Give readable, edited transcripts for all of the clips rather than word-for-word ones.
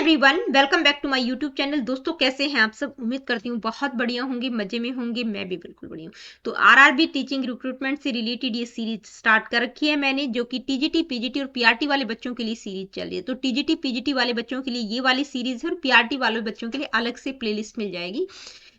Everyone, welcome back to my YouTube channel. दोस्तों, कैसे हैं आप सब? उम्मीद करती हूँ बहुत बढ़िया होंगे, मजे में होंगे। मैं भी बिल्कुल बढ़िया हूँ। तो आरआरबी टीचिंग रिक्रूटमेंट से रिलेटेड ये सीरीज स्टार्ट कर रखी है मैंने, जो कि टीजीटी, पीजीटी और पीआरटी वाले बच्चों के लिए सीरीज चल रही है। तो टीजीटी, पीजीटी वाले बच्चों के लिए ये वाली सीरीज है और पीआरटी वाले बच्चों के लिए अलग से प्लेलिस्ट मिल जाएगी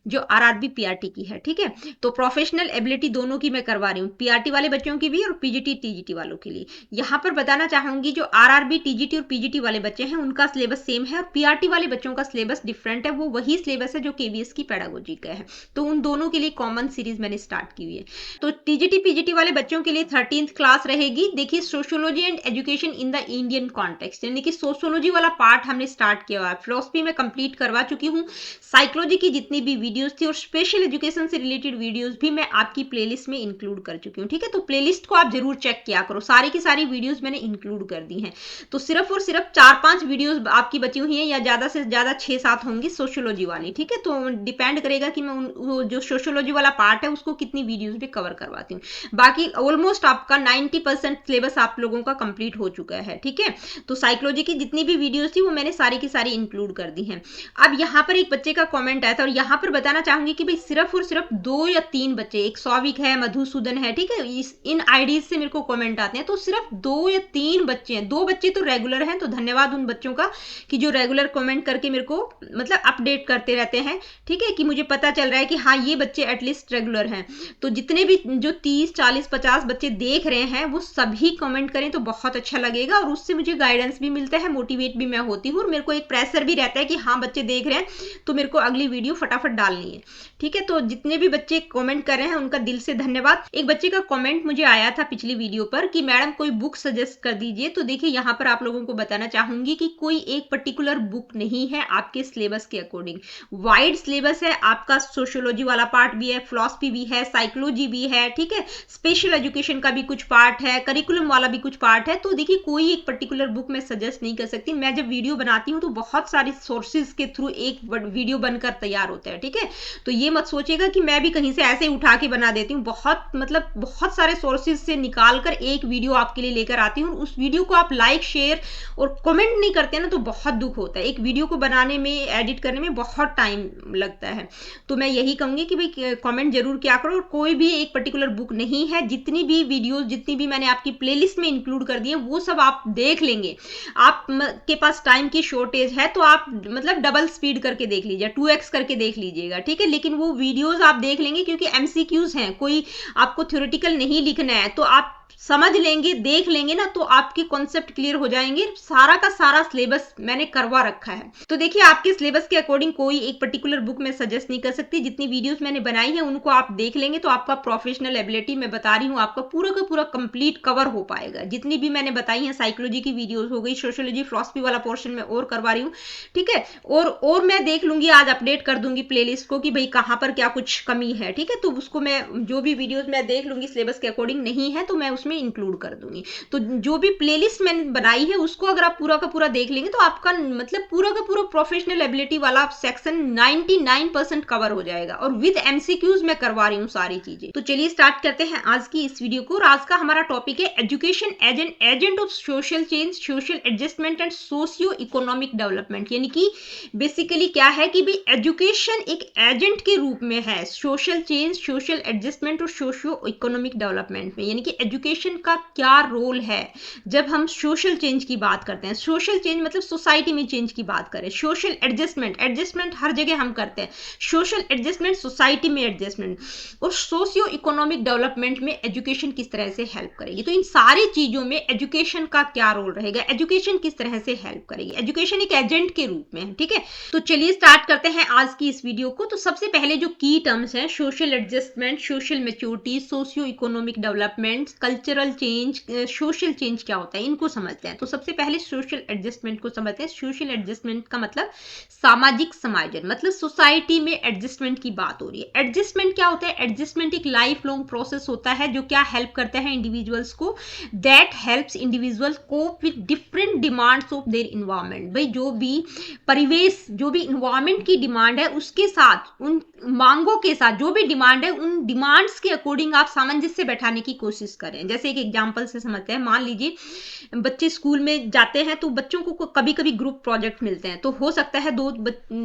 जो आरआरबी पीआरटी की है। ठीक है, तो प्रोफेशनल एबिलिटी दोनों की मैं करवा रही हूँ, पीआरटी वाले बच्चों की भी और पीजीटी टीजीटी वालों के लिए। यहाँ पर बताना चाहूंगी, जो आरआरबी टीजीटी और पीजीटी वाले बच्चे हैं उनका सिलेबस सेम है और पीआरटी वाले बच्चों का सिलेबस डिफरेंट है। वो वही सिलेबस है जो केवीएस की पेडागोजी का है। तो उन दोनों के लिए कॉमन सीरीज मैंने स्टार्ट की हुई है। तो टीजीटी पीजीटी वाले बच्चों के लिए 13th क्लास रहेगी। देखिए, sociology and education in the Indian context, यानी कि सोशियोलॉजी वाला पार्ट हमने स्टार्ट किया हुआ है। फिलोसफी में कंप्लीट करवा चुकी हूँ। साइकोलॉजी की जितनी भी वीडियोस थी और स्पेशल एजुकेशन से रिलेटेड वीडियोस भी मैं आपकी प्लेलिस्ट में इंक्लूड कर चुकी हूँ। ठीक है, तो प्लेलिस्ट को आप जरूर चेक किया करो। सारी की सारी वीडियोस मैंने इंक्लूड कर दी हैं। तो सिर्फ और सिर्फ 4-5 वीडियोस आपकी बची हुई हैं, या ज्यादा से ज्यादा 6-7 होंगी सोशियोलॉजी वाली। ठीक है, तो डिपेंड करेगा कि मैं जो सोशियोलॉजी वाला पार्ट है उसको कितनी वीडियोस भी कवर करवाती हूँ। बाकी ऑलमोस्ट आपका 90% सिलेबस आप लोगों का कंप्लीट हो चुका है। ठीक है, तो साइकोलॉजी की जितनी भी वीडियोस थी वो मैंने सारी की सारी इंक्लूड कर दी हैं। अब यहाँ पर एक बच्चे का कमेंट आया था और यहाँ पर बताना चाहूंगी कि भाई सिर्फ और सिर्फ 2 या 3 बच्चे, एक सौविक है, मधुसूदन है, ठीक है, इन आईडीज से मेरे को कमेंट आते हैं। तो सिर्फ 2 या 3 बच्चे हैं। 2 बच्चे तो रेगुलर हैं, तो धन्यवाद उन बच्चों का कि जो रेगुलर कमेंट करके मेरे को मतलब अपडेट करते रहते हैं। ठीक है, कि मुझे पता चल रहा है कि हाँ, ये बच्चे एटलीस्ट रेगुलर हैं। तो जितने भी जो 30, 40, 50 बच्चे देख रहे हैं वो सभी कमेंट करें तो बहुत अच्छा लगेगा और उससे मुझे गाइडेंस भी मिलता है, मोटिवेट भी मैं होती हूँ और मेरे को एक प्रेशर भी रहता है कि हाँ, बच्चे देख रहे हैं तो मेरे को अगली वीडियो फटाफट डालनी है। ठीक है, तो जितने भी बच्चे कमेंट कर रहे हैं उनका दिल से धन्यवाद। एक बच्चे का कमेंट मुझे आया था पिछली वीडियो पर कि मैडम कोई बुक सजेस्ट कर दीजिए। तो देखिए, यहाँ पर आप लोगों को बताना चाहूंगी कि कोई एक पर्टिकुलर बुक नहीं है आपके सिलेबस के अकॉर्डिंग। वाइड सिलेबस है आपका, सोशियोलॉजी वाला पार्ट भी है, फिलॉसफी भी है, साइकोलॉजी भी है, ठीक है, स्पेशल एजुकेशन का भी कुछ पार्ट है, करिकुलम वाला भी कुछ पार्ट है। तो देखिए, कोई एक पर्टिकुलर बुक मैं सजेस्ट नहीं कर सकती। मैं जब वीडियो बनाती हूँ तो बहुत सारी सोर्सेज के थ्रू एक वीडियो बनकर तैयार होता है। ठीक है, तो ये मत सोचिएगा कि मैं भी कहीं से ऐसे उठा के बना देती हूँ। बहुत सारे सोर्सेज से निकाल कर एक वीडियो आपके लिए लेकर आती हूँ। उस वीडियो को आप लाइक, शेयर और कमेंट नहीं करते ना तो बहुत दुख होता है। एक वीडियो को बनाने में, एडिट करने में बहुत टाइम लगता है। तो मैं यही कहूंगी कि भाई कमेंट जरूर किया करो। और कोई भी एक पर्टिकुलर बुक नहीं है, जितनी भी वीडियोस, जितनी भी मैंने आपकी प्लेलिस्ट में इंक्लूड कर दी है वो सब आप देख लेंगे। आप के पास टाइम की शॉर्टेज है तो आप मतलब डबल स्पीड करके देख लीजिए, 2x करके देख लीजिएगा। ठीक है, लेकिन वो वीडियोस आप देख लेंगे क्योंकि एमसीक्यूज हैं, कोई आपको थ्योरेटिकल नहीं लिखना है। तो आप समझ लेंगे, देख लेंगे ना तो आपके कॉन्सेप्ट क्लियर हो जाएंगे। सारा का सारा सिलेबस मैंने करवा रखा है। तो देखिए, आपके सिलेबस के अकॉर्डिंग कोई एक पर्टिकुलर बुक मैं सजेस्ट नहीं कर सकती। जितनी वीडियोस मैंने बनाई है उनको आप देख लेंगे तो आपका प्रोफेशनल एबिलिटी, मैं बता रही हूँ, आपका पूरा का पूरा कंप्लीट कवर हो पाएगा। जितनी भी मैंने बताई है, साइकोलॉजी की वीडियोस हो गई, सोशियोलॉजी, फिलॉसफी वाला पोर्शन में और करवा रही हूँ। ठीक है, और मैं देख लूंगी, आज अपडेट कर दूंगी प्लेलिस्ट को कि भाई कहाँ पर क्या कुछ कमी है। ठीक है, तो उसको मैं, जो भी वीडियोस मैं देख लूंगी सिलेबस के अकॉर्डिंग नहीं है तो मैं उसमें इंक्लूड कर दूंगी। तो जो भी प्लेलिस्ट मैंने बनाई है उसको अगर आप पूरा का पूरा देख लेंगे तो आपका मतलब पूरा का पूरा प्रोफेशनल एबिलिटी वाला सेक्शन 99% कवर हो जाएगा और विद एमसीक्यूज मैं करवा रही हूँ सारी चीजें। तो चलिए स्टार्ट करते हैं आज की इस वीडियो को। और आज का हमारा टॉपिक है education as an agent of social change, social adjustment and socio economic development. यानी कि बेसिकली क्या है कि भाई एजुकेशन एक एजेंट के रूप में है सोशल चेंज, सोशल एडजस्टमेंट और सोशियो इकोनॉमिक डेवलपमेंट में। यानी कि एजुकेशन का क्या रोल है जब हम सोशल चेंज की बात करते हैं। सोशल चेंज मतलब सोसाइटी में चेंज की बात करें। सोशल एडजस्टमेंट हर जगह हम करते हैं। सोशल एडजस्टमेंट, सोसाइटी में एडजस्टमेंट और सोशियो इकोनॉमिक डेवलपमेंट में एजुकेशन किस तरह से हेल्प करेगी। तो इन सारी चीजों में एजुकेशन का क्या रोल रहेगा, एजुकेशन किस तरह से हेल्प करेगी। एजुकेशन एक एजेंट के रूप में है। ठीक है, तो चलिए स्टार्ट करते हैं आज की इस वीडियो को। तो सबसे पहले जो की टर्म्स हैं, social adjustment, social maturity, socio economic development, cultural change, social change क्या होता है, इनको समझते हैं। तो सबसे पहले सोशल एडजस्टमेंट को समझते हैं। सोशल एडजस्टमेंट का मतलब सामाजिक समायोजन, मतलब सोसाइटी में एडजस्टमेंट की बात हो रही है। एडजस्टमेंट क्या होता है? एडजस्टमेंट एक लाइफ लॉन्ग प्रोसेस होता है जो क्या हेल्प करता है इंडिविजुअल्स को, that helps individual cope with different demands of their environment. भाई जो भी परिवेश, जो भी इन्वायरमेंट की डिमांड है उसके साथ, उन मांगों के साथ जो भी डिमांड है, उन डिमांड्स के अकॉर्डिंग आप सामंजस्य बैठाने की कोशिश करें। जैसे जैसे एक एग्जांपल से समझते हैं, मान लीजिए बच्चे स्कूल में जाते हैं तो बच्चों को कभी कभी ग्रुप प्रोजेक्ट मिलते हैं, तो हो सकता है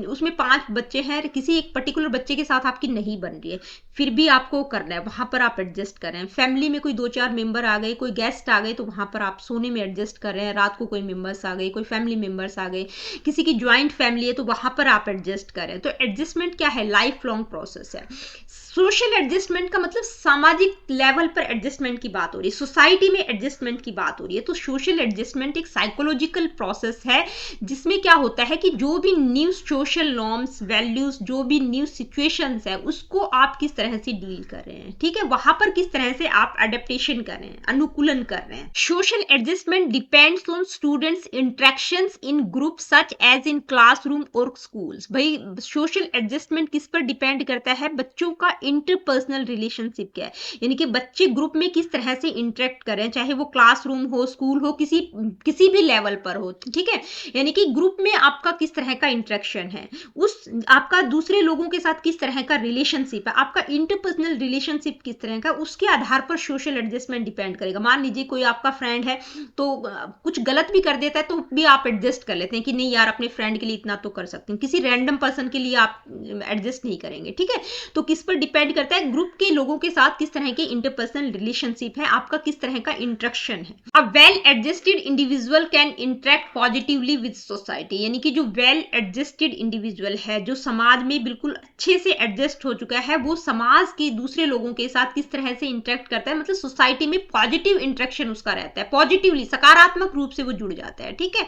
उसमें 5 बच्चे हैं, किसी एक पर्टिकुलर बच्चे के साथ आपकी नहीं बन रही है, फिर भी आपको करना है, वहां पर आप एडजस्ट कर रहे हैं। फैमिली में कोई 2-4 मेंबर आ गए, कोई गेस्ट आ गए, तो वहां पर आप सोने में एडजस्ट कर रहे हैं, रात को कोई मेंबर्स आ गए, कोई फैमिली मेंबर्स आ गए, किसी की ज्वाइंट फैमिली है तो वहां पर आप एडजस्ट कर रहे हैं। तो एडजस्टमेंट क्या है, लाइफ लॉन्ग प्रोसेस है। सोशल एडजस्टमेंट का मतलब सामाजिक लेवल पर एडजस्टमेंट की बात हो रही है, सोसाइटी में एडजस्टमेंट की बात हो रही है। तो सोशल एडजस्टमेंट एक साइकोलॉजिकल प्रोसेस है जिसमें क्या होता है कि जो भी न्यू सोशल नॉर्म्स, वैल्यूज, जो भी न्यू सिचुएशंस है उसको आप किस तरह से डील कर रहे हैं, ठीक है, वहां पर किस तरह से आप अडेप्टेशन कर रहे हैं, अनुकूलन कर रहे हैं। Social adjustment depends on students interactions in group such as in classroom और स्कूल्स। भाई सोशल एडजस्टमेंट किस पर डिपेंड करता है, बच्चों का इंटरपर्सनल रिलेशनशिप क्या है, यानी कि बच्चे ग्रुप में किस तरह से इंटरेक्ट करें, चाहे वो क्लासरूम हो, स्कूल हो, किसी भी लेवल पर हो, ठीक है, यानी कि ग्रुप में आपका किस तरह का इंटरेक्शन है, उस आपका दूसरे लोगों के साथ किस तरह का रिलेशनशिप है, आपका इंटरपर्सनल रिलेशनशिप किस तरह का, उसके आधार पर सोशल एडजस्टमेंट डिपेंड करेगा। मान लीजिए कोई आपका फ्रेंड है तो कुछ गलत भी कर देता है तो भी आप एडजस्ट कर लेते हैं कि नहीं यार, अपने फ्रेंड के लिए इतना तो कर सकते हैं, किसी रैंडम पर्सन के लिए आप एडजस्ट नहीं करेंगे, ठीक है। तो किस पर डिपेंड करता है, ग्रुप के लोगों के साथ किस तरह के इंटरपर्सनल रिलेशनशिप है, आपका किस तरह का इंटरेक्शन है। A well adjusted individual can interact positively with society, यानी कि जो वेल एडजस्टेड इंडिविजुअल है, जो समाज में बिल्कुल अच्छे से एडजस्ट हो चुका है, वो समाज के दूसरे लोगों के साथ किस तरह से इंटरेक्ट करता है, मतलब सोसाइटी में पॉजिटिव इंटरेक्शन उसका रहता है, पॉजिटिवली सकारात्मक रूप से वो जुड़ जाता है, ठीक है।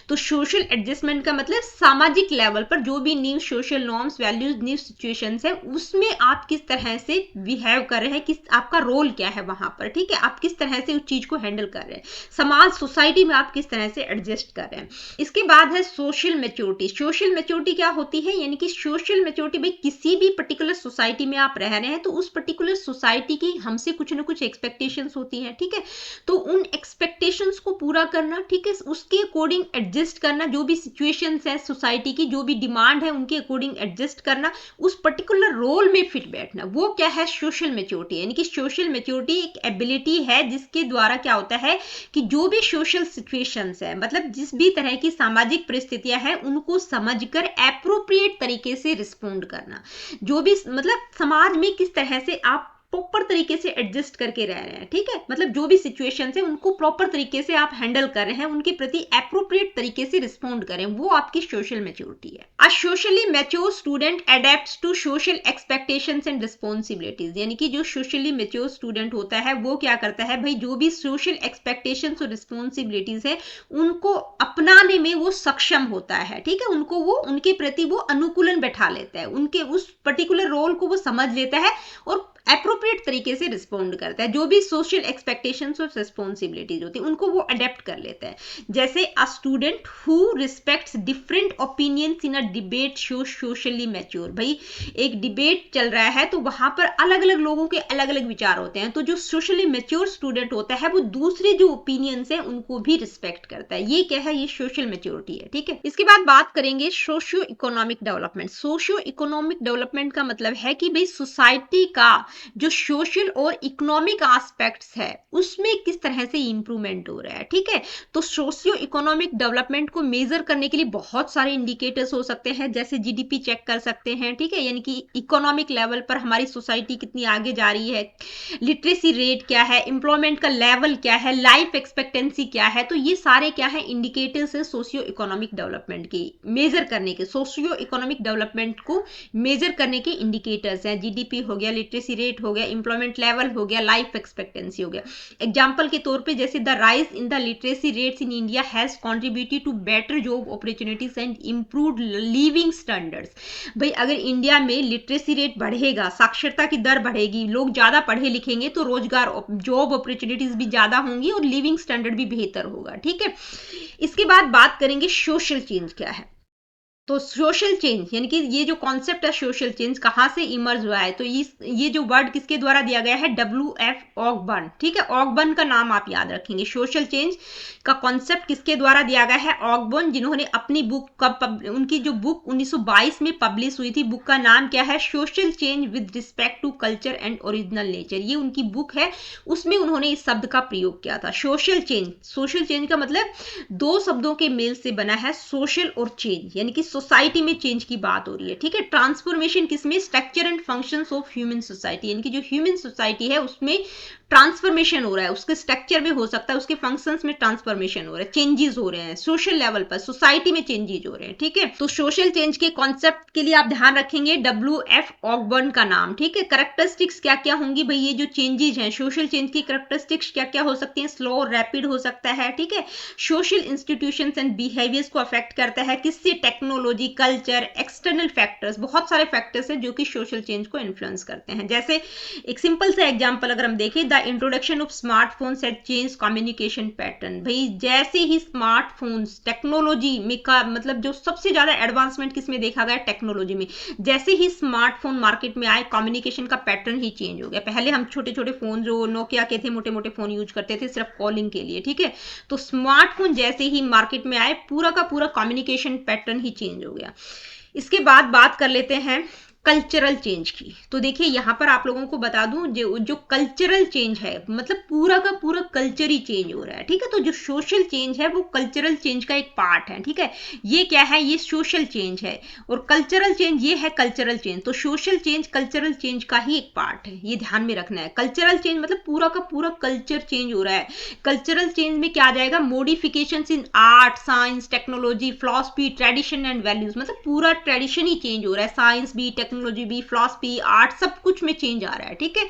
तो सोशल एडजस्टमेंट का मतलब सामाजिक लेवल पर जो भी new social norms, values, new situations है उसमें आप किस तरह से बिहेव कर रहे हैं, किस आपका रोल क्या है वहां पर, ठीक है, आप किस तरह से उस चीज को हैंडल कर रहे हैं, समाज सोसाइटी में आप किस तरह से एडजस्ट कर रहे हैं। इसके बाद है सोशल मैच्योरिटी। सोशल मैच्योरिटी क्या होती है, यानी कि सोशल मैच्योरिटी भाई किसी भी पर्टिकुलर सोसाइटी में आप रह रहे हैं तो उस पर्टिकुलर सोसाइटी की हमसे कुछ ना कुछ एक्सपेक्टेशंस होती है, ठीक है, तो उन एक्सपेक्टेशंस को पूरा करना, ठीक है, उसके अकॉर्डिंग एडजस्ट करना, जो भी सिचुएशंस है सोसाइटी की, जो भी डिमांड है उनके अकॉर्डिंग एडजस्ट करना, उस पर्टिकुलर रोल में फिट बैठना, वो क्या है, सोशल मैच्योरिटी। यानी कि सोशल मैच्योरिटी एक एबिलिटी है जिसके द्वारा क्या होता है कि जो भी सोशल सिचुएशंस है, मतलब जिस भी तरह की सामाजिक परिस्थितियां हैं उनको समझकर एप्रोप्रिएट तरीके से रिस्पोंड करना, जो भी मतलब समाज में किस तरह से आप प्रॉपर तरीके से एडजस्ट करके रह रहे हैं, ठीक है, मतलब जो भी सिचुएशन है उनको प्रॉपर तरीके से आप हैंडल कर रहे हैं, उनके प्रति एप्रोप्रिएट तरीके से रिस्पॉन्ड करें, वो आपकी सोशल मैच्योरिटी है। A socially mature student adepts to social expectations and responsibilities, यानी कि जो सोशली मैच्योर स्टूडेंट होता है वो क्या करता है भाई, जो भी सोशल एक्सपेक्टेशंस और रिस्पॉन्सिबिलिटीज है उनको अपनाने में वो सक्षम होता है, ठीक है, उनको वो उनके प्रति वो अनुकूलन बैठा लेता है, उनके उस पर्टिकुलर रोल को वो समझ लेता है और एप्रोप्रिएट तरीके से रिस्पॉन्ड करता है, जो भी सोशल एक्सपेक्टेशंस और रिस्पॉन्सिबिलिटीज होती है उनको वो अडेप्ट कर लेता है। जैसे a student who respects different opinions in a debate show socially mature. भाई एक डिबेट चल रहा है तो वहां पर अलग अलग लोगों के अलग अलग विचार होते हैं, तो जो सोशली मैच्योर स्टूडेंट होता है वो दूसरे जो ओपिनियंस है उनको भी रिस्पेक्ट करता है, ये क्या है, ये सोशल मैच्योरिटी है, ठीक है। इसके बाद बात करेंगे socio economic development. Socio economic development का मतलब है कि भाई सोसाइटी का जो सोशल और इकोनॉमिक एस्पेक्ट्स है उसमें किस तरह से इंप्रूवमेंट हो रहा है, ठीक है। तो सोशियो इकोनॉमिक डेवलपमेंट को मेजर करने के लिए बहुत सारे इंडिकेटर्स हो सकते हैं, जैसे जीडीपी चेक कर सकते हैं, ठीक है, यानी कि इकोनॉमिक लेवल पर हमारी सोसाइटी कितनी आगे जा रही है, लिटरेसी रेट क्या है, एम्प्लॉयमेंट का लेवल क्या है, लाइफ एक्सपेक्टेंसी क्या है, तो ये सारे क्या है इंडिकेटर्स है सोशियो इकोनॉमिक डेवलपमेंट की मेजर करने के, सोशियो इकोनॉमिक डेवलपमेंट को मेजर करने के इंडिकेटर्स हैं। जीडीपी हो गया, लिटरेसी रेट हो गया, एम्प्लॉयमेंट लेवल हो गया, लाइफ एक्सपेक्टेंसी हो गया। एग्जांपल के तौर पे जैसे the rise in the literacy rates in India has contributed to better job opportunities and improved living standards. भाई अगर इंडिया में लिटरेसी रेट बढ़ेगा, साक्षरता की दर बढ़ेगी, लोग ज्यादा पढ़े लिखेंगे तो रोजगार, जॉब अपॉर्चुनिटीज भी ज्यादा होंगी और लिविंग स्टैंडर्ड भी बेहतर होगा, ठीक है। इसके बाद बात करेंगे सोशल चेंज क्या है। तो सोशल चेंज यानी कि ये जो कॉन्सेप्ट है सोशल चेंज कहाँ से इमर्ज हुआ है, तो ये जो वर्ड किसके द्वारा दिया गया है, WF ऑगबर्न। ठीक है, ऑगबर्न का नाम आप याद रखेंगे। सोशल चेंज का कॉन्सेप्ट किसके द्वारा दिया गया है, ऑगबर्न, जिन्होंने अपनी बुक उनकी जो बुक 1922 में पब्लिश हुई थी, बुक का नाम क्या है, social change with respect to culture and original nature. ये उनकी बुक है, उसमें उन्होंने इस शब्द का प्रयोग किया था, सोशल चेंज। सोशल चेंज का मतलब दो शब्दों के मेल से बना है, सोशल और चेंज, यानी कि सोसाइटी में चेंज की बात हो रही है। ठीक है, ट्रांसफॉर्मेशन किसमें, structure and functions of human society, यानी कि जो ह्यूमन सोसाइटी है उसमें ट्रांसफॉर्मेशन हो रहा है, उसके स्ट्रक्चर में हो सकता है, उसके फंक्शंस में ट्रांसफॉर्मेशन हो रहा है, चेंजेस हो रहे हैं सोशल लेवल पर, सोसाइटी में चेंजेस हो रहे हैं। ठीक है, तो सोशल चेंज के कॉन्सेप्ट के लिए आप ध्यान रखेंगे WF ऑगबर्न का नाम। ठीक है, कैरेक्टरिस्टिक्स क्या क्या होंगी भाई, ये जो चेंजेस हैं सोशल चेंज की कैरेक्टरिस्टिक्स क्या क्या हो सकती हैं, स्लो, रैपिड हो सकता है। ठीक है, सोशल इंस्टीट्यूशंस एंड बिहेवियर्स को अफेक्ट करता है, किससे, टेक्नोलॉजी, कल्चर, एक्सटर्नल फैक्टर्स, बहुत सारे फैक्टर्स हैं जो कि सोशल चेंज को इन्फ्लुएंस करते हैं। जैसे एक सिंपल सा एग्जांपल अगर हम देखें, the introduction of smartphones had change communication pattern. भाई जैसे ही स्मार्टफोन्स टेक्नोलॉजी में का मतलब जो सबसे ज्यादा एडवांसमेंट किसमें देखा गया, टेक्नोलॉजी में, जैसे ही स्मार्टफोन मार्केट में आए कम्युनिकेशन का पैटर्न ही चेंज हो गया। पहले हम छोटे छोटे फोन जो नोकिया के थे, मोटे मोटे फोन यूज करते थे सिर्फ कॉलिंग के लिए। ठीक है, तो स्मार्टफोन जैसे ही मार्केट में आए पूरा का पूरा कम्युनिकेशन पैटर्न ही चेंज हो गया। इसके बाद बात कर लेते हैं कल्चरल चेंज की। तो देखिए यहां पर आप लोगों को बता दूं, जो कल्चरल चेंज है मतलब पूरा का पूरा कल्चर ही चेंज हो रहा है। ठीक है, तो जो सोशल चेंज है वो कल्चरल चेंज का एक पार्ट है। ठीक है, ये क्या है, ये सोशल चेंज है, और कल्चरल चेंज ये है कल्चरल चेंज। तो सोशल चेंज कल्चरल चेंज का ही एक पार्ट है, ये ध्यान में रखना है। कल्चरल चेंज मतलब पूरा का पूरा कल्चर चेंज हो रहा है। कल्चरल चेंज में क्या आ जाएगा, modifications in art, science, technology, philosophy, tradition and values, मतलब पूरा ट्रेडिशन ही चेंज हो रहा है, साइंस भी, टेक्नोलॉजी भी, फिलॉसफी, आर्ट, सब कुछ में चेंज आ रहा है। ठीक है,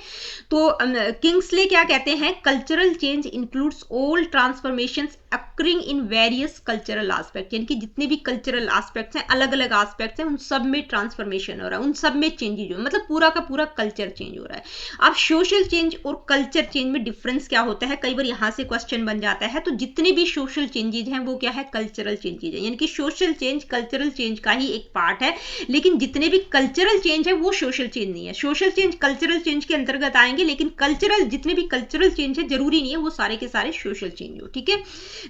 तो किंग्सले क्या कहते हैं, cultural change includes all transformations occurring in various cultural aspect, यानी कि जितने भी कल्चरल एस्पेक्ट्स हैं, अलग अलग एस्पेक्ट्स हैं, उन सब में ट्रांसफॉर्मेशन हो रहा है, उन सब में चेंजेज हो, मतलब पूरा का पूरा कल्चर चेंज हो रहा है। अब सोशल चेंज और कल्चर चेंज में डिफरेंस क्या होता है, कई बार यहां से क्वेश्चन बन जाता है। तो जितने भी सोशल चेंजेज हैं वो क्या है, कल्चरल चेंजेज है, यानी कि सोशल चेंज कल्चरल चेंज का ही एक पार्ट है। लेकिन जितने भी कल्चरल चेंज है वो सोशल चेंज नहीं है। सोशल चेंज कल्चरल चेंज के अंतर्गत आएंगे, लेकिन कल्चरल जितने भी कल्चरल चेंज है जरूरी नहीं है वो सारे के सारे सोशल चेंज हो। ठीक है,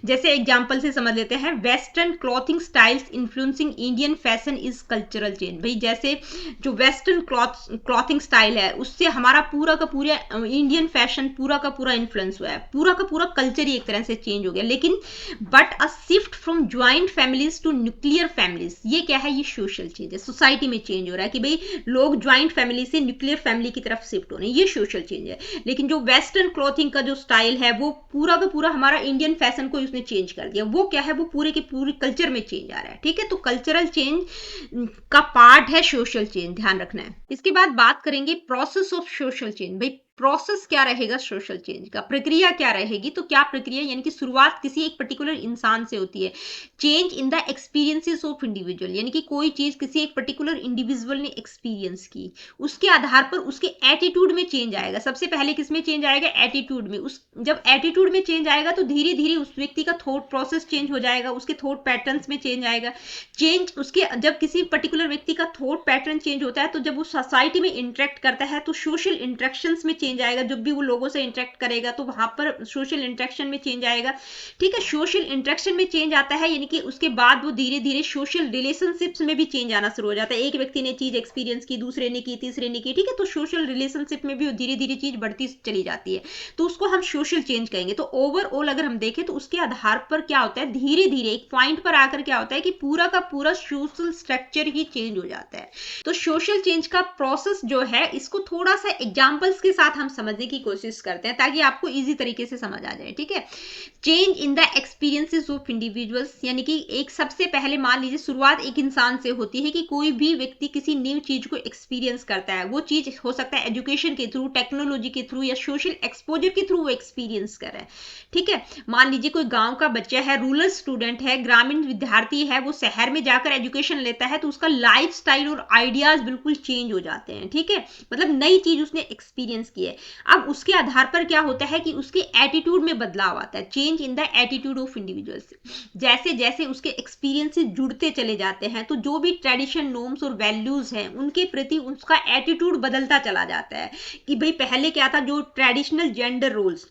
जैसे एग्जांपल से समझ लेते हैं, western clothing styles influencing Indian fashion is cultural change. भाई जैसे जो वेस्टर्न क्लॉथिंग स्टाइल है उससे हमारा पूरा का पूरा इंडियन फैशन पूरा का पूरा इन्फ्लुएंस हुआ है, पूरा का पूरा कल्चर ही एक तरह से चेंज हो गया। लेकिन but a shift from joint families to nuclear families, ये क्या है, ये सोशल चेंज है, सोसाइटी में चेंज हो रहा है कि भाई लोग ज्वाइंट फैमिली से न्यूक्लियर फैमिली की तरफ शिफ्ट हो रहे हैं, ये सोशल चेंज है। लेकिन जो वेस्टर्न क्लॉथिंग का जो स्टाइल है वो पूरा का पूरा हमारा इंडियन फैशन को उसने चेंज कर दिया, वो क्या है, वो पूरे के पूरे कल्चर में चेंज आ रहा है। ठीक है, तो कल्चरल चेंज का पार्ट है सोशल चेंज, ध्यान रखना है। इसके बाद बात करेंगे प्रोसेस ऑफ सोशल चेंज। भाई प्रोसेस क्या रहेगा सोशल चेंज का, प्रक्रिया क्या रहेगी, तो क्या प्रक्रिया, यानी कि शुरुआत किसी एक पर्टिकुलर इंसान से होती है। Change in the experiences of individual, यानी कि कोई चीज किसी एक पर्टिकुलर इंडिविजुअल ने एक्सपीरियंस की, उसके आधार पर उसके एटीट्यूड में चेंज आएगा। सबसे पहले किस में चेंज आएगा, एटीट्यूड में। उस जब एटीट्यूड में चेंज आएगा तो धीरे धीरे उस व्यक्ति का थॉट प्रोसेस चेंज हो जाएगा, उसके थॉट पैटर्न्स में चेंज आएगा। चेंज उसके जब किसी पर्टिकुलर व्यक्ति का थॉट पैटर्न चेंज होता है तो जब वो सोसाइटी में इंटरेक्ट करता है तो सोशल इंटरेक्शंस में चेंज आएगा, जब भी वो लोगों से इंटरेक्ट करेगा तो वहां पर सोशल इंटरेक्शन में चेंज आएगा। ठीक है, सोशल इंटरेक्शन में चेंज आता है, यानी कि उसके बाद वो धीरे धीरे सोशल रिलेशनशिप्स में भी चेंज आना शुरू हो जाता है। एक व्यक्ति ने चीज एक्सपीरियंस की, दूसरे ने की, तीसरे ने की। ठीक है, तो सोशल रिलेशनशिप में भी धीरे धीरे चीज बढ़ती चली जाती है, तो उसको हम सोशल चेंज कहेंगे। तो ओवरऑल अगर हम देखें तो उसके आधार पर क्या होता है, धीरे धीरे एक पॉइंट पर आकर क्या होता है कि पूरा का पूरा सोशल स्ट्रक्चर ही चेंज हो जाता है। तो सोशल चेंज का प्रोसेस जो है इसको थोड़ा सा एग्जांपल्स के साथ हम समझने की कोशिश करते हैं ताकि आपको इजी तरीके से समझ आ जाए। ठीक है, change in the experiences of individuals, यानी कि एक सबसे पहले मान लीजिए शुरुआत एक इंसान से होती है कि कोई भी व्यक्ति किसी न्यू चीज को एक्सपीरियंस करता है। वो चीज हो सकता है एजुकेशन के थ्रू, टेक्नोलॉजी के थ्रू या सोशल एक्सपोजर के थ्रू वो एक्सपीरियंस कर रहा है। ठीक है, मान लीजिए कोई गांव का बच्चा है, रूरल स्टूडेंट है, ग्रामीण विद्यार्थी है, वो शहर में जाकर एजुकेशन लेता है तो उसका लाइफ स्टाइल और आइडियाज बिल्कुल चेंज हो जाते हैं। ठीक है, मतलब नई चीज उसने एक्सपीरियंस किया। की है। अब उसके आधार पर क्या होता है कि उसके एटीट्यूड में बदलाव आता है, change in the attitude of individuals. जैसे जैसे उसके एक्सपीरियंसेस जुड़ते चले जाते हैं तो जो भी ट्रेडिशन, नॉर्म्स और वैल्यूज हैं उनके प्रति उसका एटीट्यूड बदलता चला जाता है। कि भाई पहले क्या था, जो ट्रेडिशनल जेंडर रोल्स,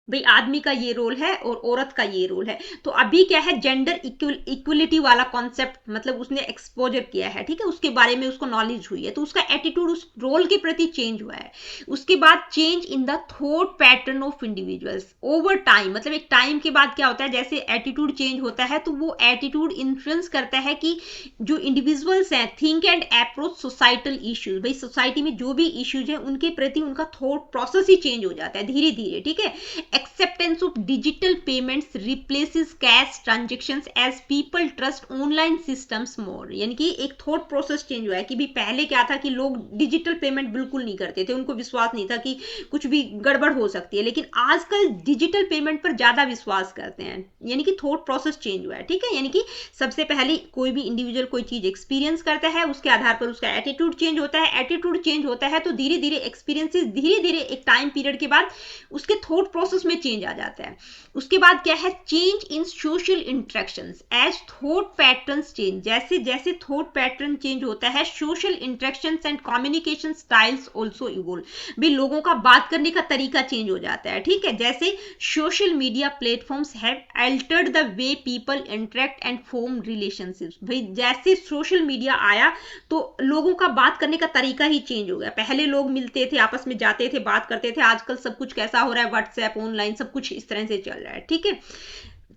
भाई आदमी का ये रोल है और औरत का ये रोल है, तो अभी क्या है, जेंडर इक्वलिटी वाला कॉन्सेप्ट मतलब उसने एक्सपोजर किया है, ठीक है, उसके बारे में उसको नॉलेज हुई है, तो उसका एटीट्यूड उस रोल के प्रति चेंज हुआ है। उसके बाद change in the thought pattern of individuals over time, मतलब एक टाइम के बाद क्या होता है, जैसे एटीट्यूड चेंज होता है तो वो एटीट्यूड इन्फ्लुएंस करता है कि जो इंडिविजुअल्स हैं think and approach societal issues, भाई सोसाइटी में जो भी इश्यूज हैं उनके प्रति उनका थॉट प्रोसेस ही चेंज हो जाता है धीरे धीरे, ठीक है। Acceptance of digital payments replaces cash transactions as people trust online systems more, यानी कि एक थॉट प्रोसेस चेंज हुआ है कि भी पहले क्या था कि लोग डिजिटल पेमेंट बिल्कुल नहीं करते थे, उनको विश्वास नहीं था कि कुछ भी गड़बड़ हो सकती है, लेकिन आजकल डिजिटल पेमेंट पर ज्यादा विश्वास करते हैं, यानी कि थॉट प्रोसेस चेंज हुआ है, ठीक है। यानी कि सबसे पहले कोई भी इंडिविजुअल कोई चीज एक्सपीरियंस करता है, उसके आधार पर उसका एटीट्यूड चेंज होता है, एटीट्यूड चेंज होता है तो धीरे धीरे एक्सपीरियंसेस धीरे धीरे एक टाइम पीरियड के बाद उसके थॉट प्रोसेस में चेंज आ जाता है। उसके बाद क्या है, change in social interactions as thought patterns change, जैसे जैसे थॉट पैटर्न चेंज होता है social interactions and communication styles also evolve, भी लोगों का बात करने का तरीका चेंज हो जाता है, ठीक है। जैसे social media platforms have Altered the way people interact and form relationships, भाई जैसे सोशल मीडिया आया तो लोगों का बात करने का तरीका ही चेंज हो गया। पहले लोग मिलते थे, आपस में जाते थे, बात करते थे, आजकल सब कुछ कैसा हो रहा है, व्हाट्सएप, ऑनलाइन, सब कुछ इस तरह से चल रहा है, ठीक है।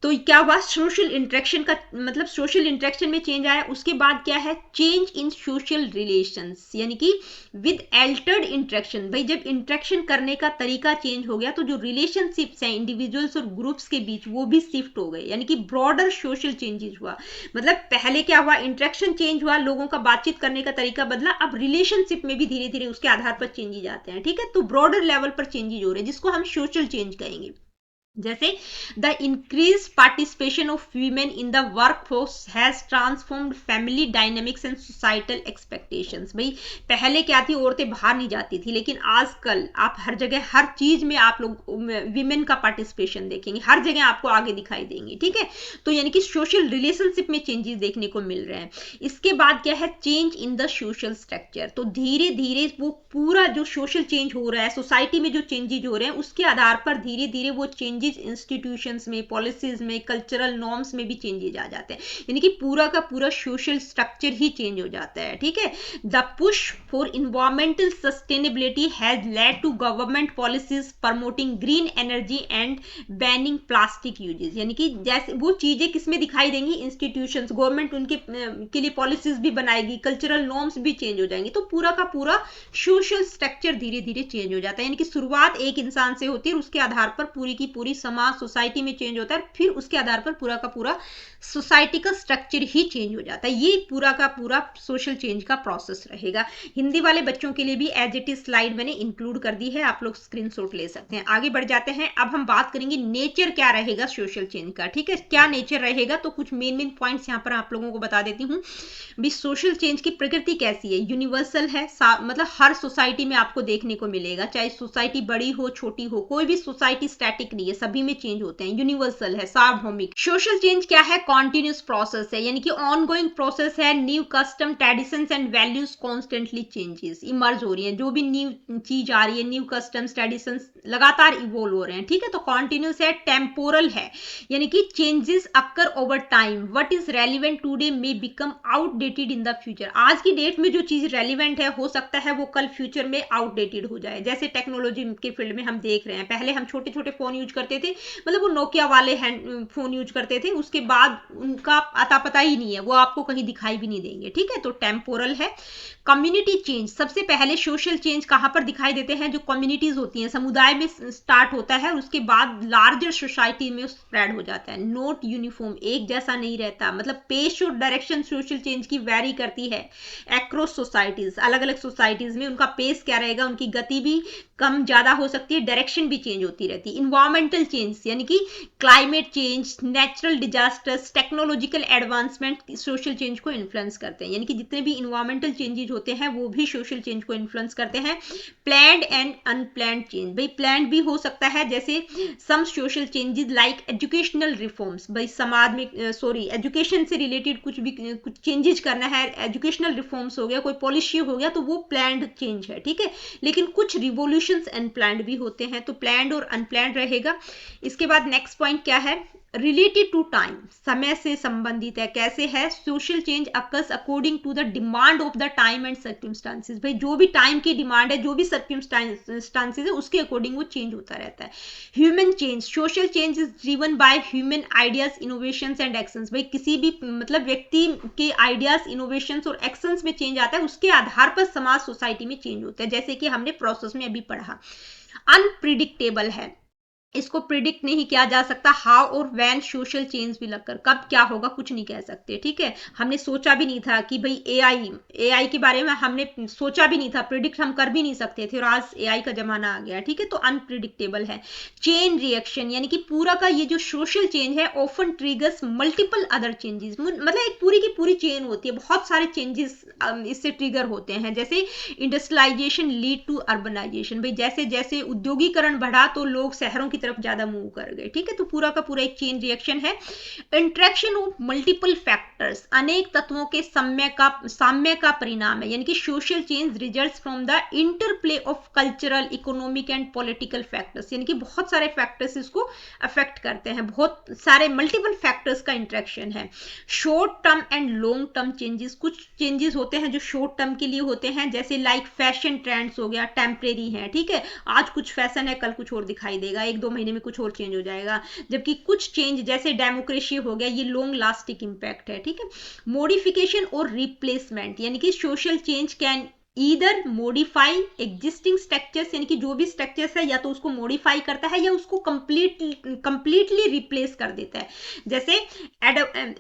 तो क्या हुआ, सोशल इंटरेक्शन का मतलब सोशल इंटरेक्शन में चेंज आया। उसके बाद क्या है, चेंज इन सोशल रिलेशंस, यानी कि विद अल्टर्ड इंटरेक्शन, भाई जब इंटरेक्शन करने का तरीका चेंज हो गया तो जो रिलेशनशिप्स हैं इंडिविजुअल्स और ग्रुप्स के बीच वो भी शिफ्ट हो गए, यानी कि ब्रॉडर सोशल चेंजेस हुआ। मतलब पहले क्या हुआ, इंटरेक्शन चेंज हुआ, लोगों का बातचीत करने का तरीका बदला, अब रिलेशनशिप में भी धीरे धीरे उसके आधार पर चेंजेस आते हैं, ठीक है। तो ब्रॉडर लेवल पर चेंजेस हो रहे हैं जिसको हम सोशल चेंज कहेंगे। जैसे the increase participation of women in the workforce has transformed family dynamics and societal expectations, भाई पहले क्या थी, औरतें बाहर नहीं जाती थी, लेकिन आजकल आप हर जगह हर चीज में आप लोग वीमेन का पार्टिसिपेशन देखेंगे, हर जगह आपको आगे दिखाई देंगी, ठीक है। तो यानी कि सोशल रिलेशनशिप में चेंजेस देखने को मिल रहे हैं। इसके बाद क्या है, change in the social structure, तो धीरे धीरे वो पूरा जो सोशल चेंज हो रहा है, सोसाइटी में जो चेंजेस हो रहे हैं उसके आधार पर धीरे धीरे वो चेंजेस इंस्टीट्यूशंस में, पॉलिसीज में, कल्चरल नॉर्म्स में भी चेंजेस आ जाते हैं, यानी कि पूरा का पूरा सोशल स्ट्रक्चर ही चेंज हो जाता है, ठीक है। The push for environmental sustainability has led to government policies promoting green energy and banning plastic uses, यानी कि जैसे वो चीजें किसमें दिखाई देंगी, इंस्टीट्यूशंस, गवर्नमेंट उनके के लिए पॉलिसीज भी बनाएगी, कल्चरल नॉर्म्स भी चेंज हो जाएंगे, तो पूरा का पूरा सोशल स्ट्रक्चर धीरे धीरे चेंज हो जाता है। यानी कि शुरुआत एक इंसान से होती है और उसके आधार पर पूरी की पूरी समाज, सोसाइटी में चेंज होता है, फिर उसके आधार पर पूरा का पूरा सोसाइटी का स्ट्रक्चर ही चेंज हो जाता है। ये पूरा का पूरा सोशल चेंज का प्रोसेस रहेगा। हिंदी वाले बच्चों के लिए भी एज इट इज स्लाइड मैंने इंक्लूड कर दी है, आप लोग स्क्रीनशॉट ले सकते हैं। आगे बढ़ जाते हैं, अब हम बात करेंगे नेचर क्या रहेगा सोशल चेंज का, ठीक है, क्या नेचर रहेगा। तो कुछ मेन मेन पॉइंट्स यहाँ पर आप लोगों को बता देती हूँ। भी सोशल चेंज की प्रकृति कैसी है, यूनिवर्सल है, मतलब हर सोसाइटी में आपको देखने को मिलेगा, चाहे सोसाइटी बड़ी हो छोटी हो, कोई भी सोसाइटी स्टैटिक नहीं है, सभी में चेंज होते हैं, यूनिवर्सल है, सार्वभौमिक। सोशल चेंज क्या है, कॉन्टिन्यूस प्रोसेस है, यानी कि ऑनगोइंग प्रोसेस है। New custom, traditions and values constantly changes, emerge हो रही है, जो भी न्यू चीज आ रही है, न्यू कस्टम्स, ट्रेडिशंस लगातार इवोल्व हो रहे हैं, ठीक है। तो कॉन्टिन्यूस है, टेम्पोरल है, यानी कि changes occur over time, what is relevant today may become outdated in the future, आज की डेट में जो चीज रेलिवेंट है हो सकता है वो कल फ्यूचर में आउटडेटेड हो जाए। जैसे टेक्नोलॉजी के फील्ड में हम देख रहे हैं, पहले हम छोटे छोटे फोन यूज करते थे, मतलब वो नोकिया वाले फोन यूज करते थे, उसके बाद उनका अता पता ही नहीं है, वो आपको कहीं दिखाई भी नहीं देंगे, ठीक है। तो टेम्पोरल है। कम्युनिटी चेंज, सबसे पहले सोशल चेंज कहां पर दिखाई देते हैं, जो कम्युनिटीज होती हैं, समुदाय में स्टार्ट होता है, उसके बाद लार्जर सोसाइटी में स्प्रेड हो जाता है। नोट यूनिफॉर्म, एक जैसा नहीं रहता, मतलब पेस और डायरेक्शन सोशल चेंज की वैरी करती है अक्रॉस सोसाइटीज, अलग अलग सोसाइटीज में उनका पेस क्या रहेगा, उनकी गति भी कम ज्यादा हो सकती है, डायरेक्शन भी चेंज होती रहती है। इन्वायरमेंटल इन्वायरमेंटल चेंज यानी कि climate change, natural disasters, technological advancement social change को इन्फ्लुएंस करते हैं। यानी कि जितने भी इन्वायरमेंटल चेंजेज होते हैं वो भी सोशल चेंज को इन्फ्लुएंस करते हैं। प्लान्ड एंड अनप्लान्ड चेंज, भाई प्लान्ड भी हो सकता है, जैसे some social changes like educational reforms, भाई समाज में एजुकेशन से रिलेटेड कुछ चेंजेस करना है, एजुकेशनल रिफॉर्म्स हो गया, कोई पॉलिसी हो गया, तो वो प्लान्ड चेंज है, ठीक है। लेकिन कुछ रिवोल्यूशंस अनप्लान्ड भी होते हैं, तो प्लान्ड और अनप्लान्ड रहेगा। इसके बाद नेक्स्ट पॉइंट क्या है, रिलेटेड टू टाइम, समय से संबंधित है। कैसे है, social change occurs according to the demand of the time and circumstances, भाई जो भी टाइम की डिमांड है, जो भी सर्कमस्टांसेस है, उसके अकॉर्डिंग वो चेंज होता रहता है। Human change, social change is driven by human ideas, innovations and actions, भाई किसी भी मतलब व्यक्ति के आइडियाज, इनोवेशंस और एक्शंस में चेंज आता है, उसके आधार पर समाज सोसाइटी में चेंज होता है, जैसे कि हमने प्रोसेस में अभी पढ़ा। अनप्रिडिक्टेबल है, इसको प्रिडिक्ट नहीं किया जा सकता। हाउ और व्हेन सोशल चेंज भी लगकर, कब क्या होगा कुछ नहीं कह सकते, ठीक है। हमने सोचा भी नहीं था कि भाई एआई के बारे में हमने सोचा भी नहीं था, प्रिडिक्ट हम कर भी नहीं सकते थे, और आज एआई का जमाना आ गया, ठीक है। तो अनप्रिडिक्टेबल है। चेन रिएक्शन, यानी कि पूरा का ये जो सोशल चेंज है often triggers multiple other changes, मतलब एक पूरी की पूरी चेन होती है, बहुत सारे चेंजेस इससे ट्रिगर होते हैं। जैसे इंडस्ट्रियलाइजेशन लीड टू अर्बनाइजेशन, भाई जैसे जैसे उद्योगीकरण बढ़ा तो लोग शहरों की तरफ ज्यादा मूव कर गए, ठीक है। तो पूरा का पूरा एक चेन रिएक्शन है। इंटरेक्शन ऑफ मल्टीपल फैक्टर्स, अनेक तत्वों के साम्य का परिणाम है, यानी कि social change results from the interplay of cultural, economic and political factors, यानी कि बहुत सारे फैक्टर्स इसको अफेक्ट करते हैं, बहुत सारे मल्टीपल फैक्टर्स का इंटरेक्शन है। Short term and long term changes, कुछ चेंजेस होते हैं जो शॉर्ट टर्म के लिए होते हैं, जैसे लाइक फैशन ट्रेंड्स हो गया, टेम्परेरी है, ठीक है। आज कुछ फैशन है, कल कुछ और दिखाई देगा, एक दो महीने में कुछ और चेंज हो जाएगा। जबकि कुछ चेंज जैसे डेमोक्रेसी हो गया, ये लॉन्ग लास्टिंग इंपैक्ट है, ठीक है। मॉडिफिकेशन और रिप्लेसमेंट, यानी कि social change can either modify existing structures, यानी कि जो भी स्ट्रक्चर्स है या तो उसको मॉडिफाई करता है या उसको कंप्लीटली रिप्लेस कर देता है। जैसे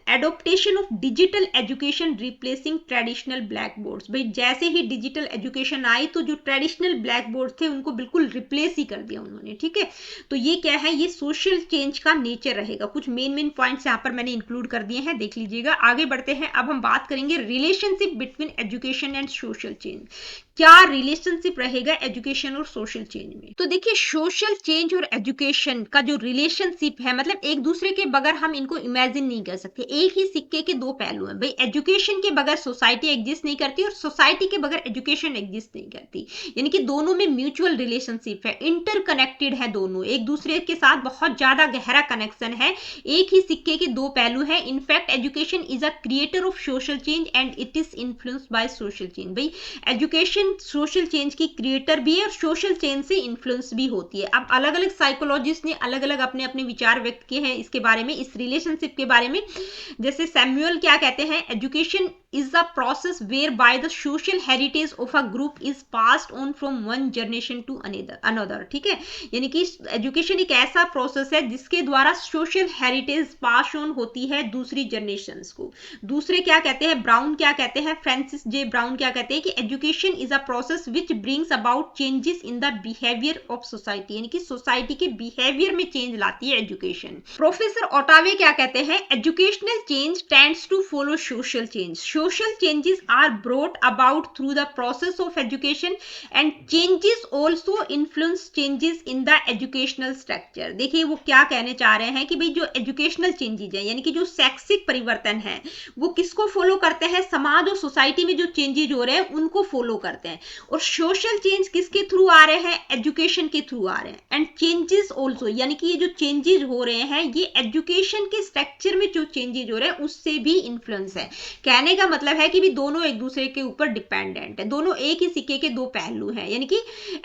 adoption of digital education replacing traditional black boards, भाई जैसे ही डिजिटल एजुकेशन आई तो जो ट्रेडिशनल ब्लैक बोर्ड थे उनको बिल्कुल रिप्लेस ही कर दिया उन्होंने, ठीक है। तो ये क्या है, ये सोशल चेंज का नेचर रहेगा। कुछ मेन पॉइंट्स यहाँ पर मैंने इंक्लूड कर दिए हैं, देख लीजिएगा। आगे बढ़ते हैं, अब हम बात करेंगे relationship between education and social change. क्या रिलेशनशिप रहेगा एजुकेशन और सोशल चेंज में। तो देखिए, सोशल चेंज और एजुकेशन का जो रिलेशनशिप है, मतलब एक दूसरे के बगैर हम इनको इमेजिन नहीं कर सकते। एक ही सिक्के के दो पहलू हैं, भाई एजुकेशन के बगैर सोसाइटी एग्जिस्ट नहीं करती और सोसाइटी के बगैर एजुकेशन एग्जिस्ट नहीं करती। यानी कि दोनों में म्यूचुअल रिलेशनशिप है, इंटरकनेक्टेड है, दोनों एक दूसरे के साथ बहुत ज्यादा गहरा कनेक्शन है, एक ही सिक्के के दो पहलू है। In fact education is a creator of social change and it is influenced by social change, भाई एजुकेशन सोशल चेंज की क्रिएटर भी है और सोशल चेंज से इन्फ्लुएंस भी होती है। अब अलग अलग साइकोलॉजिस्ट ने अलग अलग अपने अपने विचार व्यक्त किए हैं इसके बारे में, इस रिलेशनशिप के बारे में। जैसे सैमुअल क्या कहते हैं, education is the process whereby the social heritage of a group is passed on from one generation to another, ठीक है। यानी कि एजुकेशन एक ऐसा प्रोसेस है जिसके द्वारा सोशल हेरिटेज पास ऑन होती है दूसरी जनरेशंस को। दूसरे क्या कहते हैं, ब्राउन क्या कहते हैं, फ्रांसिस जे ब्राउन क्या कहते हैं कि education is a process which brings about changes in the behaviour of society, यानी कि सोसाइटी के बिहेवियर में चेंज लाती है एजुकेशन। प्रोफेसर ओटावे क्या कहते हैं, educational change tends to follow social change. Social changes are brought about through the process of education and changes also influence changes in the educational structure। देखिए वो क्या कहने चाह रहे हैं कि भाई जो एजुकेशनल चेंजेस है, यानी कि जो शैक्षिक परिवर्तन है, वो किसको फॉलो करते हैं, समाज और सोसाइटी में जो चेंजेस हो रहे हैं उनको फॉलो करते हैं। और सोशल चेंज किसके थ्रू आ रहे हैं, एजुकेशन के थ्रू आ रहे हैं। एंड चेंजेस ऑल्सो, यानी कि ये जो चेंजेस हो रहे हैं ये एजुकेशन के स्ट्रक्चर में जो चेंजेस हो रहे हैं उससे भी इन्फ्लुएंस है। कहने का मतलब है कि भी दोनों एक दूसरे के ऊपर डिपेंडेंट है, दोनों एक ही सिक्के के दो पहलू हैं। यानी कि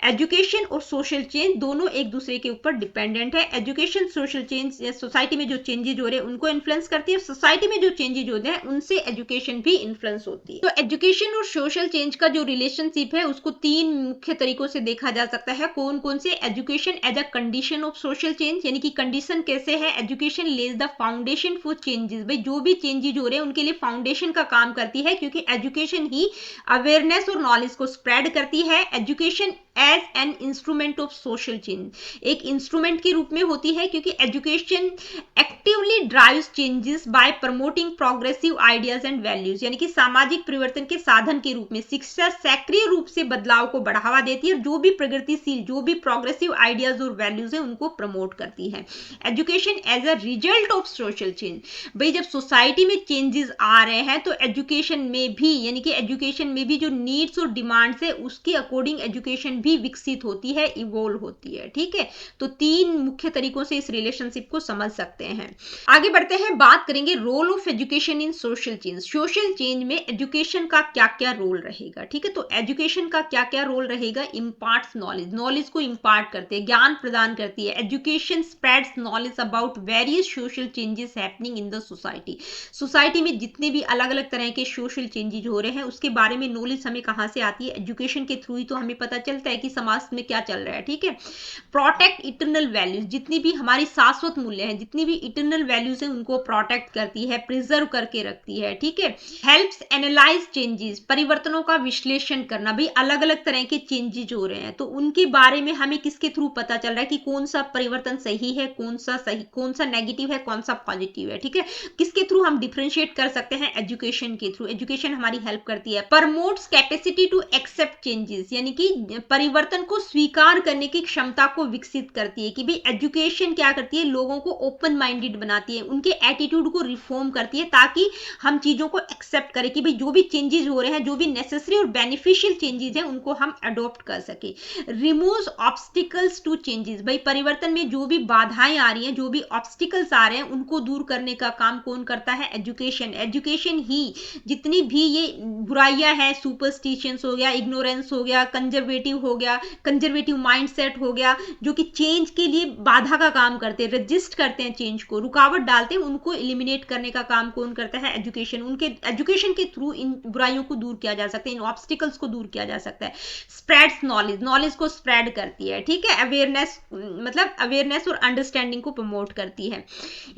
एजुकेशन और सोशल चेंज दोनों एक दूसरे के ऊपर डिपेंडेंट है। एजुकेशन सोशल चेंज सोसाइटी में जो चेंजेज हो रहे हैं उनको इन्फ्लुएंस करती है, सोसाइटी में जो चेंजेज होते हैं उनसे एजुकेशन भी इन्फ्लुएंस होती है। तो एजुकेशन और सोशल चेंज का जो रिलेशनशिप है उसको तीन मुख्य तरीकों से देखा जा सकता है। कौन कौन से, education as a condition of social change, यानी कि कंडीशन कैसे है, education lays the foundation for changes, भाई जो भी चेंजेज हो रहे हैं उनके लिए फाउंडेशन का काम करती है, क्योंकि एजुकेशन ही अवेयरनेस और नॉलेज को स्प्रेड करती है। Education as an instrument of social change, एक इंस्ट्रूमेंट के रूप में होती है, क्योंकि education actively drives changes by promoting progressive ideas and values, यानी कि सामाजिक परिवर्तन के साधन के रूप में शिक्षा सक्रिय रूप से बदलाव को बढ़ावा देती है और जो भी प्रगतिशील, जो भी प्रोग्रेसिव आइडियाज और वैल्यूज है उनको प्रमोट करती है। Education as a result of social change, भाई जब सोसाइटी में चेंजेस आ रहे हैं तो एजुकेशन में भी, यानी कि एजुकेशन में भी जो नीड्स और डिमांड्स है उसके अकॉर्डिंग एजुकेशन भी विकसित होती है, इवोल्व होती है। ठीक है, तो तीन मुख्य तरीकों से इस रिलेशनशिप को समझ सकते हैं। आगे बढ़ते हैं, बात करेंगे role of education in social change. Social change में एजुकेशन का क्या क्या रोल रहेगा। ठीक है, तो एजुकेशन का क्या क्या रोल रहेगा, इम्पार्ट्स नॉलेज, नॉलेज को इम्पार्ट करते हैं, ज्ञान प्रदान करती है। Education spreads knowledge about various social changes happening in the society, society में जितने भी अलग अलग तरह के सोशल चेंजेस हो रहे हैं उसके बारे में नॉलेज हमें कहां से आती है, एजुकेशन के थ्रू ही तो हमें पता चलता है कि समाज में क्या चल रहा है। ठीक है, प्रोटेक्ट इटरनल वैल्यूज, जितनी भी हमारी शाश्वत मूल्य हैं, जितनी भी इटरनल वैल्यूज हैं उनको प्रोटेक्ट करती है, प्रिजर्व करके रखती है। ठीक है, हेल्प्स एनालाइज चेंजेस, परिवर्तनों का विश्लेषण करना, भाई अलग अलग तरह के चेंजेस हो रहे हैं तो उनके बारे में हमें किसके थ्रू पता चल रहा है कि कौन सा परिवर्तन सही है, कौन सा सही, कौन सा नेगेटिव है, कौन सा पॉजिटिव है। ठीक है, किसके थ्रू हम डिफरेंशिएट कर सकते हैं, एजुकेशन के थ्रू। एजुकेशन हमारी हेल्प करती है। Promotes capacity to accept changes, यानी कि परिवर्तन को स्वीकार करने की क्षमता को विकसित करती है, कि भाई एजुकेशन क्या करती है, लोगों को ओपन माइंडेड बनाती है, उनके एटीट्यूड को रिफॉर्म करती है ताकि हम चीजों को एक्सेप्ट करें कि भाई जो भी चेंजेस हो रहे हैं, जो भी नेसेसरी और बेनिफिशियल चेंजेस हैं उनको हम अडॉप्ट कर सके। रिमूव्स ऑब्स्टिकल्स टू चेंजेस, भाई परिवर्तन में जो भी बाधाएं आ रही हैं, जो भी ऑब्स्टिकल्स आ रहे हैं उनको दूर करने का काम कौन करता है, एजुकेशन। एजुकेशन ही जितनी भी ये बुराइयां हैं, सुपरस्टिशंस हो गया, इग्नोरेंस हो गया, कंजर्वेटिव हो गया, कंजर्वेटिव माइंडसेट हो गया, जो कि चेंज के लिए बाधा का काम करते हैं, रजिस्ट करते हैं, चेंज को रुकावट डालते हैं, उनको एलिमिनेट करने का काम कौन करता है, एजुकेशन। उनके एजुकेशन के थ्रू इन बुराइयों को दूर किया जा सकता है, इन ऑब्स्टिकल्स को दूर किया जा सकता है। स्प्रेड्स नॉलेज, नॉलेज को स्प्रेड करती है। ठीक है, अवेयरनेस, मतलब अवेयरनेस और अंडरस्टैंडिंग को प्रमोट करती है।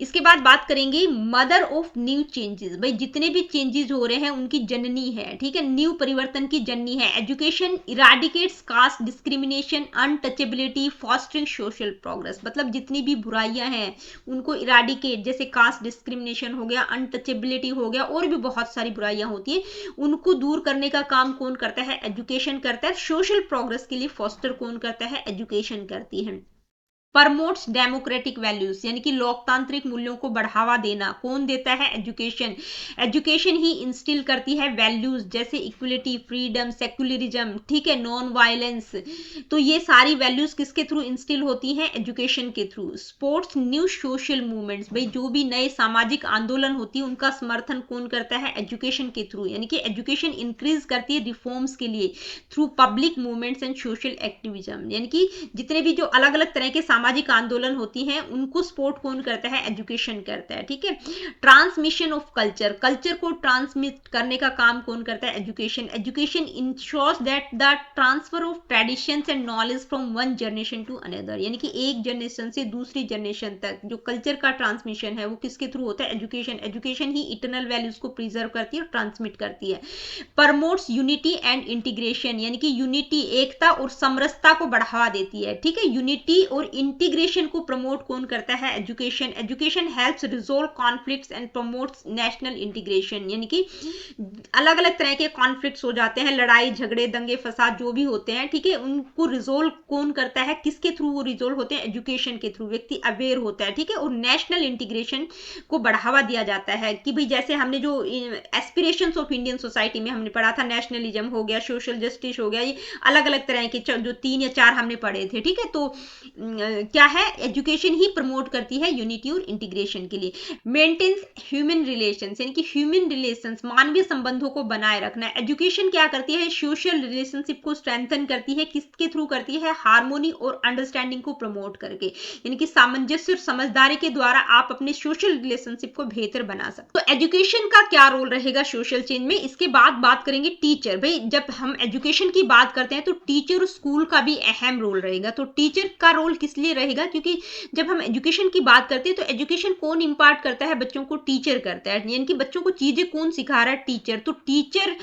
इसके बाद बात करेंगे मदर ऑफ न्यू चेंजेस, भाई जितने भी चेंजेस हो रहे हैं उनकी जननी है। ठीक है, न्यू परिवर्तन की जननी है। Education eradicates caste discrimination, untouchability, fostering social progress, मतलब जितनी भी बुराइयां हैं उनको इराडिकेट, जैसे कास्ट डिस्क्रिमिनेशन हो गया, अनटचेबिलिटी हो गया, और भी बहुत सारी बुराइयां होती है, उनको दूर करने का काम कौन करता है, एजुकेशन करता है। सोशल प्रोग्रेस के लिए फॉस्टर कौन करता है, एजुकेशन करती है। प्रमोट्स डेमोक्रेटिक वैल्यूज, यानी कि लोकतांत्रिक मूल्यों को बढ़ावा देना कौन देता है, एजुकेशन। एजुकेशन ही इंस्टिल करती है वैल्यूज जैसे इक्वलिटी, फ्रीडम, सेक्युलरिज्म, ठीक है, नॉन वायलेंस। तो ये सारी वैल्यूज किसके थ्रू इंस्टिल होती हैं, एजुकेशन के through. Sports new social movements, भाई जो भी नए सामाजिक आंदोलन होती है उनका समर्थन कौन करता है, एजुकेशन के थ्रू, यानी कि एजुकेशन इंक्रीज करती है रिफॉर्म्स के लिए through public movements and social activism, यानी कि जितने भी जो अलग अलग तरह के सामाजिक आंदोलन होती हैं उनको सपोर्ट कौन करता है, एजुकेशन करता है। ठीक है, ट्रांसमिशन ऑफ कल्चर, कल्चर को ट्रांसमिट करने का काम कौन करता है, education. Education ensures that the transfer of traditions and knowledge from one generation to another, यानी कि एक जनरेशन से दूसरी जनरेशन तक जो कल्चर का ट्रांसमिशन है वो किसके थ्रू होता है, एजुकेशन। एजुकेशन ही इटरनल वैल्यूज को प्रिजर्व करती है और ट्रांसमिट करती है। प्रमोट्स यूनिटी एंड इंटीग्रेशन, यानी कि यूनिटी, एकता और समरसता को बढ़ावा देती है। ठीक है, यूनिटी और इंटीग्रेशन को प्रमोट कौन करता है, education. Education helps resolve conflicts and promotes national integration, यानी कि अलग अलग तरह के कॉन्फ्लिक्ट्स हो जाते हैं, लड़ाई झगड़े दंगे फसाद जो भी होते हैं, ठीक है, उनको रिजोल्व कौन करता है, किसके थ्रू वो रिजोल्व होते हैं, एजुकेशन के थ्रू। व्यक्ति अवेयर होता है, ठीक है, और नेशनल इंटीग्रेशन को बढ़ावा दिया जाता है कि भाई जैसे हमने जो एस्पिरेशंस ऑफ इंडियन सोसाइटी में हमने पढ़ा था, नेशनलिज्म हो गया, सोशल जस्टिस हो गया, ये अलग अलग तरह के जो 3 या 4 हमने पढ़े थे। ठीक है, तो क्या है, एजुकेशन ही प्रमोट करती है यूनिटी और इंटीग्रेशन के लिए। मेंटेन्स ह्यूमन रिलेशंस, यानी कि ह्यूमन रिलेशंस, मानवीय संबंधों को बनाए रखना। एजुकेशन क्या करती है, सोशल रिलेशनशिप को स्ट्रेंथन करती है, किसके थ्रू करती है, हार्मोनी और अंडरस्टैंडिंग को प्रमोट करके, यानी कि सामंजस्य और समझदारी के द्वारा आप अपने सोशल रिलेशनशिप को बेहतर बना सकते। तो एजुकेशन का क्या रोल रहेगा सोशल चेंज में। इसके बाद बात करेंगे टीचर। भाई जब हम एजुकेशन की बात करते हैं तो टीचर और स्कूल का भी अहम रोल रहेगा। तो टीचर का रोल किस लिए इसलिए रहेगा क्योंकि जब हम एजुकेशन की बात करते हैं तो एजुकेशन कौन इम्पार्ट करता है बच्चों को, टीचर करता है, यानी कि बच्चों को चीजें कौन सिखा रहा है, टीचर। तो टीचर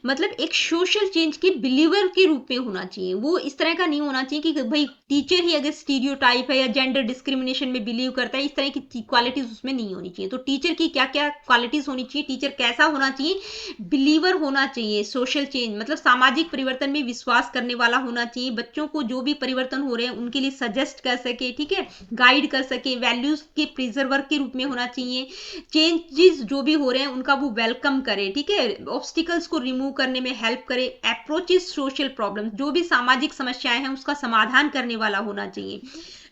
मतलब एक सोशल चेंज के बिलीवर के रूप में होना चाहिए, वो इस तरह का नहीं होना चाहिए कि भाई टीचर ही अगर स्टीरियोटाइप है या जेंडर डिस्क्रिमिनेशन में बिलीव करता है, इस तरह की क्वालिटीज उसमें नहीं होनी चाहिए। तो टीचर की क्या क्या क्वालिटीज होनी चाहिए, टीचर कैसा होना चाहिए, बिलीवर होना चाहिए, सोशल चेंज मतलब सामाजिक परिवर्तन में विश्वास करने वाला होना चाहिए, बच्चों को जो भी परिवर्तन हो रहे हैं उनके लिए सजेस्ट कर सके, ठीक है, गाइड कर सके, वैल्यूज के प्रिजर्वर के रूप में होना चाहिए, चेंजेस जो भी हो रहे हैं उनका वो वेलकम करे, ठीक है, ऑब्स्टिकल्स को रिमूव करने में हेल्प करे, अप्रोचेस सोशल प्रॉब्लम्स जो भी सामाजिक समस्याएं हैं उसका समाधान करने वाला होना चाहिए,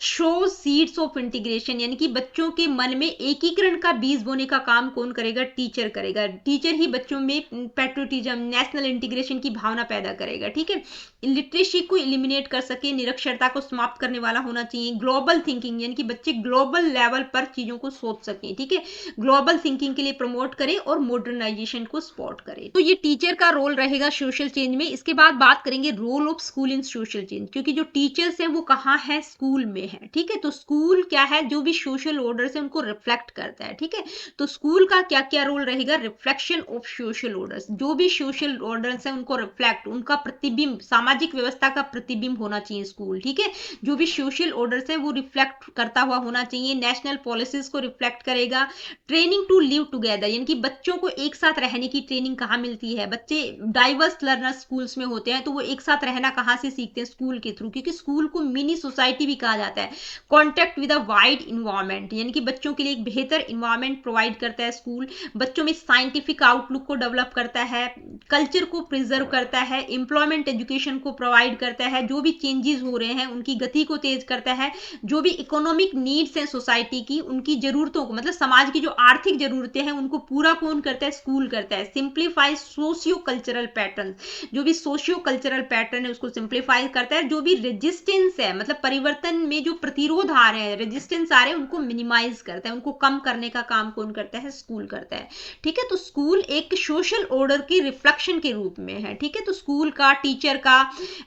शो सीड्स ऑफ इंटीग्रेशन यानी कि बच्चों के मन में एकीकरण का बीज बोने का काम कौन करेगा, टीचर करेगा, टीचर ही बच्चों में पैट्रियोटिज्म नेशनल इंटीग्रेशन की भावना पैदा करेगा, ठीक है, लिटरेसी को एलिमिनेट कर सके, निरक्षरता को समाप्त करने वाला होना चाहिए, ग्लोबल थिंकिंग यानी कि बच्चे ग्लोबल लेवल पर चीजों को सोच सकें, ठीक है, ग्लोबल थिंकिंग के लिए प्रमोट करें और मॉडर्नाइजेशन को सपोर्ट करें। तो ये टीचर का रोल रहेगा सोशल चेंज में। इसके बाद बात करेंगे role of school in social change, क्योंकि जो टीचर्स हैं वो कहाँ है, स्कूल में है, ठीक है, तो स्कूल क्या है, जो भी सोशल ऑर्डर है उनको रिफ्लेक्ट करता है, ठीक है, तो स्कूल का क्या क्या रोल रहेगा, रिफ्लेक्शन ऑफ सोशल ऑर्डर्स, जो भी सोशल ऑर्डर्स है उनको रिफ्लेक्ट, उनका प्रतिबिंब, सामाजिक व्यवस्था का प्रतिबिंब होना चाहिए स्कूल, ठीक है, जो भी सोशल ऑर्डर्स है वो रिफ्लेक्ट करता हुआ होना चाहिए, नेशनल पॉलिसीज को रिफ्लेक्ट करेगा, ट्रेनिंग टू लिव टुगेदर यानी कि बच्चों को एक साथ रहने की ट्रेनिंग कहाँ मिलती है, बच्चे डाइवर्स लर्नर स्कूल्स में होते हैं तो वो एक साथ रहना कहाँ से सीखते हैं, स्कूल के थ्रू, क्योंकि स्कूल को मिनी सोसाइटी भी कहा जाता है, contact with a wide environment यानी कि बच्चों के लिए एक बेहतर इन्वायरमेंट प्रोवाइड करता है स्कूल, बच्चों में साइंटिफिक आउटलुक को डेवलप करता है, कल्चर को प्रिजर्व करता है, एम्प्लॉयमेंट एजुकेशन को प्रोवाइड करता है, जो भी चेंजेस हो रहे हैं उनकी गति को तेज करता है, जो भी इकोनॉमिक नीड्स हैं सोसाइटी की, उनकी जरूरतों को मतलब समाज की जो आर्थिक जरूरतें हैं उनको पूरा कौन करता है, स्कूल करता है, सिंप्लीफाई सोशियो कल्चरल पैटर्न, जो भी सोशियो कल्चरल पैटर्न है उसको सिंप्लीफाई करता है, जो भी रेजिस्टेंस है मतलब परिवर्तन में जो प्रतिरोध आ रहे हैं, रेजिस्टेंस आ रहे हैं उनको मिनिमाइज करता है, उनको कम करने का काम कौन करता है, स्कूल करता है, ठीक है, तो स्कूल एक सोशल ऑर्डर की रिफ्लेक्शन के रूप में है, ठीक है, तो स्कूल का, टीचर का,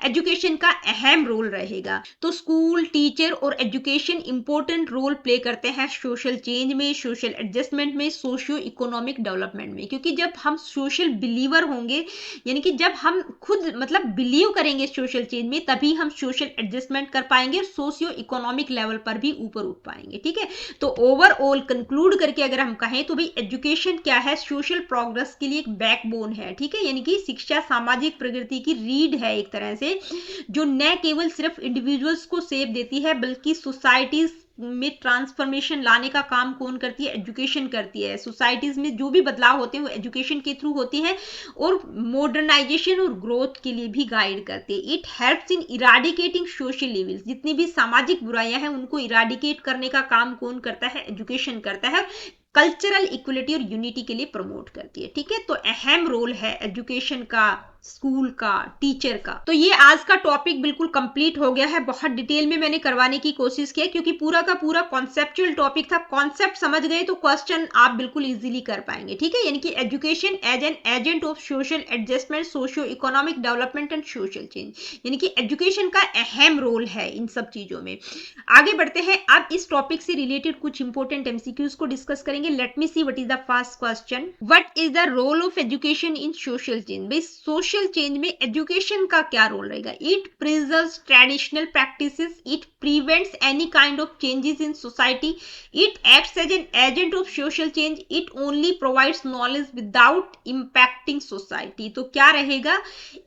एजुकेशन का अहम रोल रहेगा। तो स्कूल, टीचर और एजुकेशन इंपॉर्टेंट रोल प्ले करते हैं सोशल चेंज में, सोशल एडजस्टमेंट में, सोशियो इकोनॉमिक डेवलपमेंट में, क्योंकि जब हम सोशल बिलीवर होंगे यानी कि जब हम खुद मतलब बिलीव करेंगे सोशल चेंज में तभी हम सोशल एडजस्टमेंट कर पाएंगे और सोशियो इकोनॉमिक लेवल पर भी ऊपर उठ पाएंगे, ठीक है, तो ओवरऑल कंक्लूड करके अगर हम कहें तो भाई एजुकेशन क्या है, सोशल प्रोग्रेस के लिए एक बैकबोन है, ठीक है, यानी कि शिक्षा सामाजिक प्रगति की रीढ़ है एक तरह से, जो न केवल सिर्फ इंडिविजुअल्स को सेव देती है बल्कि सोसाइटीज में ट्रांसफॉर्मेशन लाने का काम कौन करती है, एजुकेशन करती है, सोसाइटीज में जो भी बदलाव होते हैं वो एजुकेशन के थ्रू होते हैं और मॉडर्नाइजेशन और ग्रोथ के लिए भी गाइड करती है। It helps in eradicating social evils, जितनी भी सामाजिक बुराइयां हैं उनको इराडिकेट करने का काम कौन करता है, एजुकेशन करता है, कल्चरल इक्वलिटी और यूनिटी के लिए प्रमोट करती है, ठीक है, तो अहम रोल है एजुकेशन का, स्कूल का, टीचर का। तो ये आज का टॉपिक बिल्कुल कंप्लीट हो गया है, बहुत डिटेल में मैंने करवाने की कोशिश की क्योंकि पूरा का पूरा कॉन्सेप्चुअल टॉपिक था, कॉन्सेप्ट समझ गए तो क्वेश्चन आप बिल्कुल इजीली कर पाएंगे, ठीक है, यानी कि education as an agent of social adjustment, socio economic development and social change, यानी कि एजुकेशन का अहम रोल है इन सब चीजों में। आगे बढ़ते हैं, अब इस टॉपिक से रिलेटेड कुछ इंपॉर्टेंट एमसीक्यूज को डिस्कस करेंगे। Let me see what is the first question, what is the role of education in social change. भाई सोशल चेंज में एजुकेशन का क्या रोल रहेगा, it preserves traditional practices, it prevents any kind of changes in society, it acts as an agent of social change, it only provides knowledge without impacting society. तो क्या रहेगा,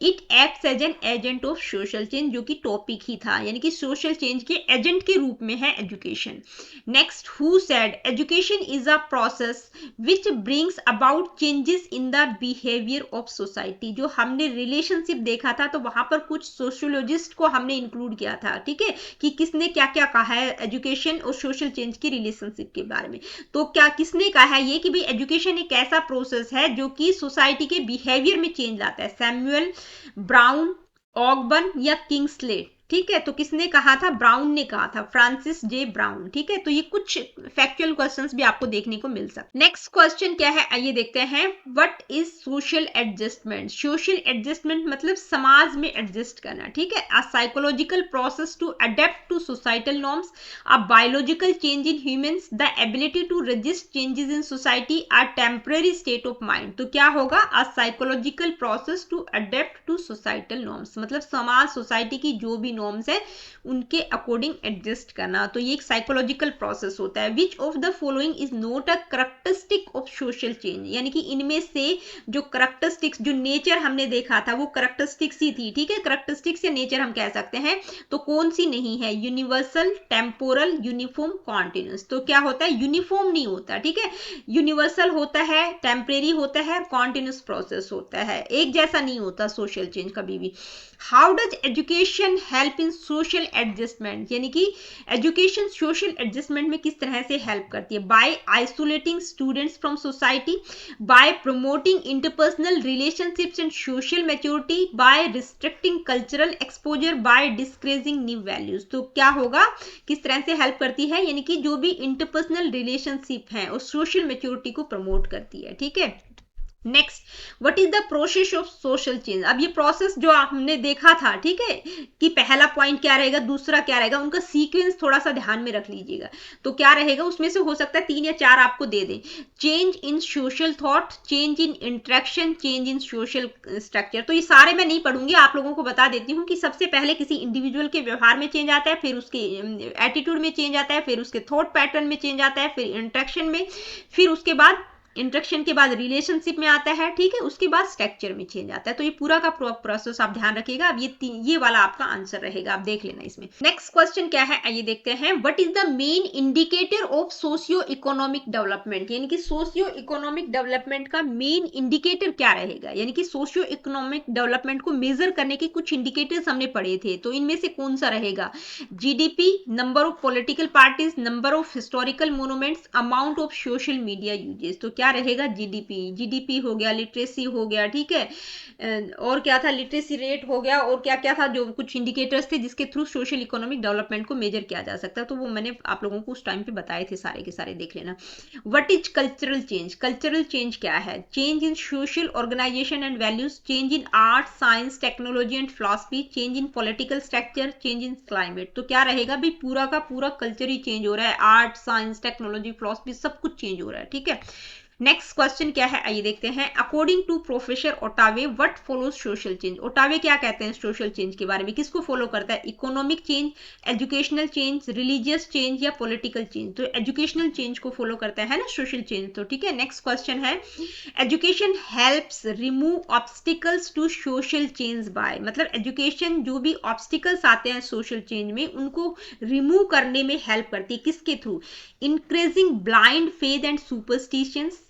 it acts as an agent of social change, जो कि topic ही था, यानी कि social change के agent के रूप में है education. Next, who said education is a process which brings about changes in the behaviour of society. जो हमने रिलेशनशिप देखा था तो वहां पर कुछ सोशियोलॉजिस्ट को हमने इंक्लूड किया था, ठीक है, कि किसने क्या क्या कहा है एजुकेशन और सोशल चेंज की रिलेशनशिप के बारे में। तो क्या किसने कहा है ये कि भाई एजुकेशन एक ऐसा प्रोसेस है जो कि सोसाइटी के बिहेवियर में चेंज लाता है, सैमुअल ब्राउन, ऑगबर्न या किंग्सले, ठीक है, तो किसने कहा था? ब्राउन ने कहा था, फ्रांसिस जे ब्राउन। ठीक है, तो ये कुछ फैक्चुअल क्वेश्चंस भी आपको देखने को मिल सकते। नेक्स्ट क्वेश्चन क्या है, आइए देखते हैं। What is social adjustment? Social adjustment मतलब समाज में एडजस्ट करना। ठीक है, a psychological process to adapt to societal norms, a biological change in humans, the ability to resist changes in society, a temporary state of mind. तो क्या होगा? A psychological process to adapt to societal norms, मतलब समाज society की जो भी norms है उनके अकॉर्डिंग एडजस्ट करना। तो ये एक साइकोलॉजिकल प्रोसेस होता है। Which of the following is not a characteristic of social change, यानी कि इनमें से जो करैक्टरिस्टिक्स, जो नेचर हमने देखा था वो करैक्टरिस्टिक्स ही थी। ठीक है, करैक्टरिस्टिक्स या नेचर हम कह सकते हैं, तो कौन सी नहीं है? Universal, temporal, uniform, continuous. तो क्या होता है? यूनिफॉर्म नहीं होता। ठीक है, यूनिवर्सल होता है, टेम्परेरी होता है, कॉन्टिन्यूस प्रोसेस होता है, एक जैसा नहीं होता सोशल चेंज कभी भी। How does education help in social adjustment, यानी कि एजुकेशन सोशल एडजस्टमेंट में किस तरह से हेल्प करती है? By isolating students from society, by promoting interpersonal relationships and social maturity, by restricting cultural exposure, by discouraging new values. तो क्या होगा? किस तरह से हेल्प करती है? यानी कि जो भी इंटरपर्सनल रिलेशनशिप है और सोशल मैच्योरिटी को प्रमोट करती है। ठीक है, next, what is the process of social change? अब ये प्रोसेस जो हमने देखा था, ठीक है, कि पहला पॉइंट क्या रहेगा, दूसरा क्या रहेगा, उनका सीक्वेंस थोड़ा सा ध्यान में रख लीजिएगा। तो क्या रहेगा उसमें से? हो सकता है 3 या 4 आपको दे दें। Change in social thought, change in interaction, change in social structure. तो ये सारे मैं नहीं पढ़ूंगी, आप लोगों को बता देती हूँ कि सबसे पहले किसी इंडिविजुअल के व्यवहार में चेंज आता है, फिर उसके एटीट्यूड में चेंज आता है, फिर उसके थॉट पैटर्न में चेंज आता है, फिर इंटरेक्शन में, फिर उसके बाद इंट्रैक्शन के बाद रिलेशनशिप में आता है। ठीक है, उसके बाद स्ट्रक्चर में चेंज आता है। तो ये पूरा का प्रोसेस आप ध्यान रखिएगा। अब ये वाला आपका आंसर रहेगा, आप देख लेना इसमें। नेक्स्ट क्वेश्चन क्या है, आइए देखते हैं। What is the main indicator of socio economic development, यानी कि सोशियो इकोनॉमिक डेवलपमेंट का मेन इंडिकेटर क्या रहेगा? यानी कि सोशियो इकोनॉमिक डेवलपमेंट को मेजर करने के कुछ इंडिकेटर्स हमने पढ़े थे, तो इनमें से कौन सा रहेगा? GDP, number of political parties, number of historical monuments, amount of social media uses. तो क्या रहेगा? जीडीपी। जीडीपी हो गया, लिटरेसी हो गया, ठीक है, और क्या था? लिटरेसी रेट हो गया, और क्या क्या था जो कुछ इंडिकेटर्स थे जिसके थ्रू सोशल इकोनॉमिक डेवलपमेंट को मेजर किया जा सकता है, तो वो मैंने आप लोगों को उस टाइम पे बताए थे, सारे के सारे देख लेना। What is cultural change? Cultural change क्या है? Change in social organisation and values, change in art, science, technology and philosophy, change in political structure, change in climate. तो क्या रहेगा भी? पूरा का पूरा कल्चर ही चेंज हो रहा है, आर्ट, साइंस, टेक्नोलॉजी, फिलॉसफी सब कुछ चेंज हो रहा है। ठीक है, नेक्स्ट क्वेश्चन क्या है, आइए देखते हैं। According to professor Ottaway, what follows social change? Ottaway क्या कहते हैं सोशल चेंज के बारे में? किसको फॉलो करता है? Economic change, educational change, religious change या पॉलिटिकल चेंज? तो एजुकेशनल चेंज को फॉलो करता है ना सोशल चेंज। तो ठीक है, नेक्स्ट क्वेश्चन है। Education helps remove obstacles to social change by, मतलब एजुकेशन जो भी ऑब्स्टिकल्स आते हैं सोशल चेंज में उनको रिमूव करने में हेल्प करती है। किसके through? Increasing blind faith and superstitions,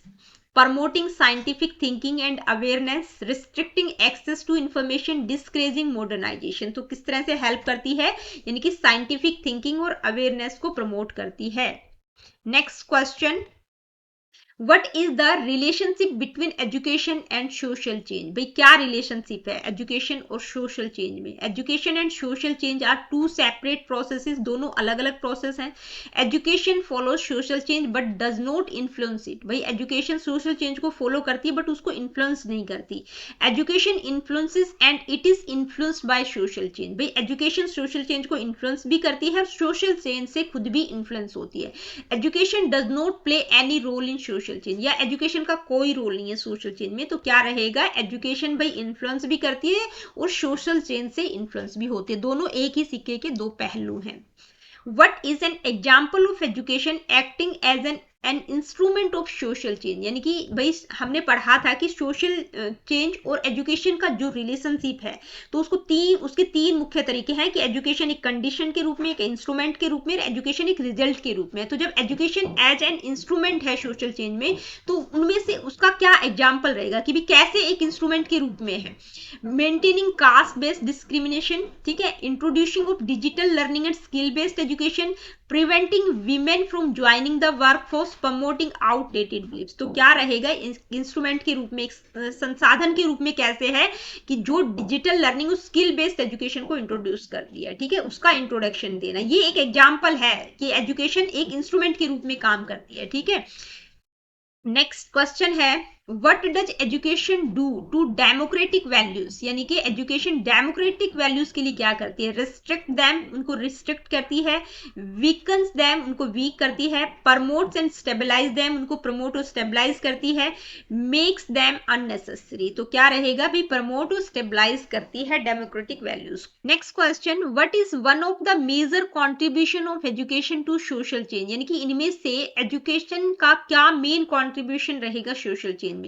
promoting scientific thinking and awareness, restricting access to information, discouraging modernization। तो किस तरह से हेल्प करती है? यानी कि साइंटिफिक थिंकिंग और अवेयरनेस को प्रमोट करती है। Next question, what is the relationship between education and social change? भाई क्या रिलेशनशिप है एजुकेशन और सोशल चेंज में? Education and social change are two separate processes, दोनों अलग अलग प्रोसेस हैं। Education follows social change but does not influence it. भाई एजुकेशन सोशल चेंज को फॉलो करती है बट उसको इन्फ्लुएंस नहीं करती। Education influences and it is influenced by social change. भाई एजुकेशन सोशल चेंज को इन्फ्लुएंस भी करती है, सोशल चेंज से खुद भी इन्फ्लुएंस होती है। Education does not play any role in social change, या एजुकेशन का कोई रोल नहीं है सोशल चेंज में। तो क्या रहेगा? एजुकेशन भाई इन्फ्लुएंस भी करती है और सोशल चेंज से इन्फ्लुएंस भी होती है, दोनों एक ही सिक्के के दो पहलू हैं। What is an example of education acting as an instrument of social change? यानी कि भाई हमने पढ़ा था कि सोशल चेंज और एजुकेशन का जो रिलेशनशिप है, तो उसके तीन मुख्य तरीके हैं कि एजुकेशन एक कंडीशन के रूप में, एक इंस्ट्रूमेंट के रूप में, और एजुकेशन एक रिजल्ट के रूप में। तो जब एजुकेशन एज एन इंस्ट्रूमेंट है सोशल चेंज में, तो उनमें से उसका क्या एग्जाम्पल रहेगा कि भी कैसे एक इंस्ट्रूमेंट के रूप में है? मेंटेनिंग कास्ट बेस्ड डिस्क्रिमिनेशन, ठीक है, introducing of digital learning and skill based education, preventing women from joining the workforce, promoting outdated beliefs. तो क्या रहेगा इंस्ट्रूमेंट के रूप में, एक संसाधन के रूप में कैसे है कि जो digital learning skill based education को इंट्रोड्यूस कर दिया, ठीक है, उसका इंट्रोडक्शन देना। ये एक एग्जाम्पल है कि एजुकेशन एक इंस्ट्रूमेंट के रूप में काम करती है, ठीक है। नेक्स्ट क्वेश्चन है, what does education do to democratic values, यानी कि एजुकेशन डेमोक्रेटिक वैल्यूज के लिए क्या करती है? रिस्ट्रिक्ट दैम, उनको रिस्ट्रिक्ट करती है। वीकन्स दैम, उनको वीक करती है। प्रमोट्स एंड स्टेबलाइज दैम, उनको प्रमोट और स्टेबलाइज करती है। मेक्स दैम अननेसेसरी, तो क्या रहेगा भी? प्रमोट और स्टेबलाइज करती है democratic values. Next question, what is one of the major contribution of education to social change, यानी कि इनमें से एजुकेशन का क्या मेन कॉन्ट्रीब्यूशन रहेगा सोशल चेंज में?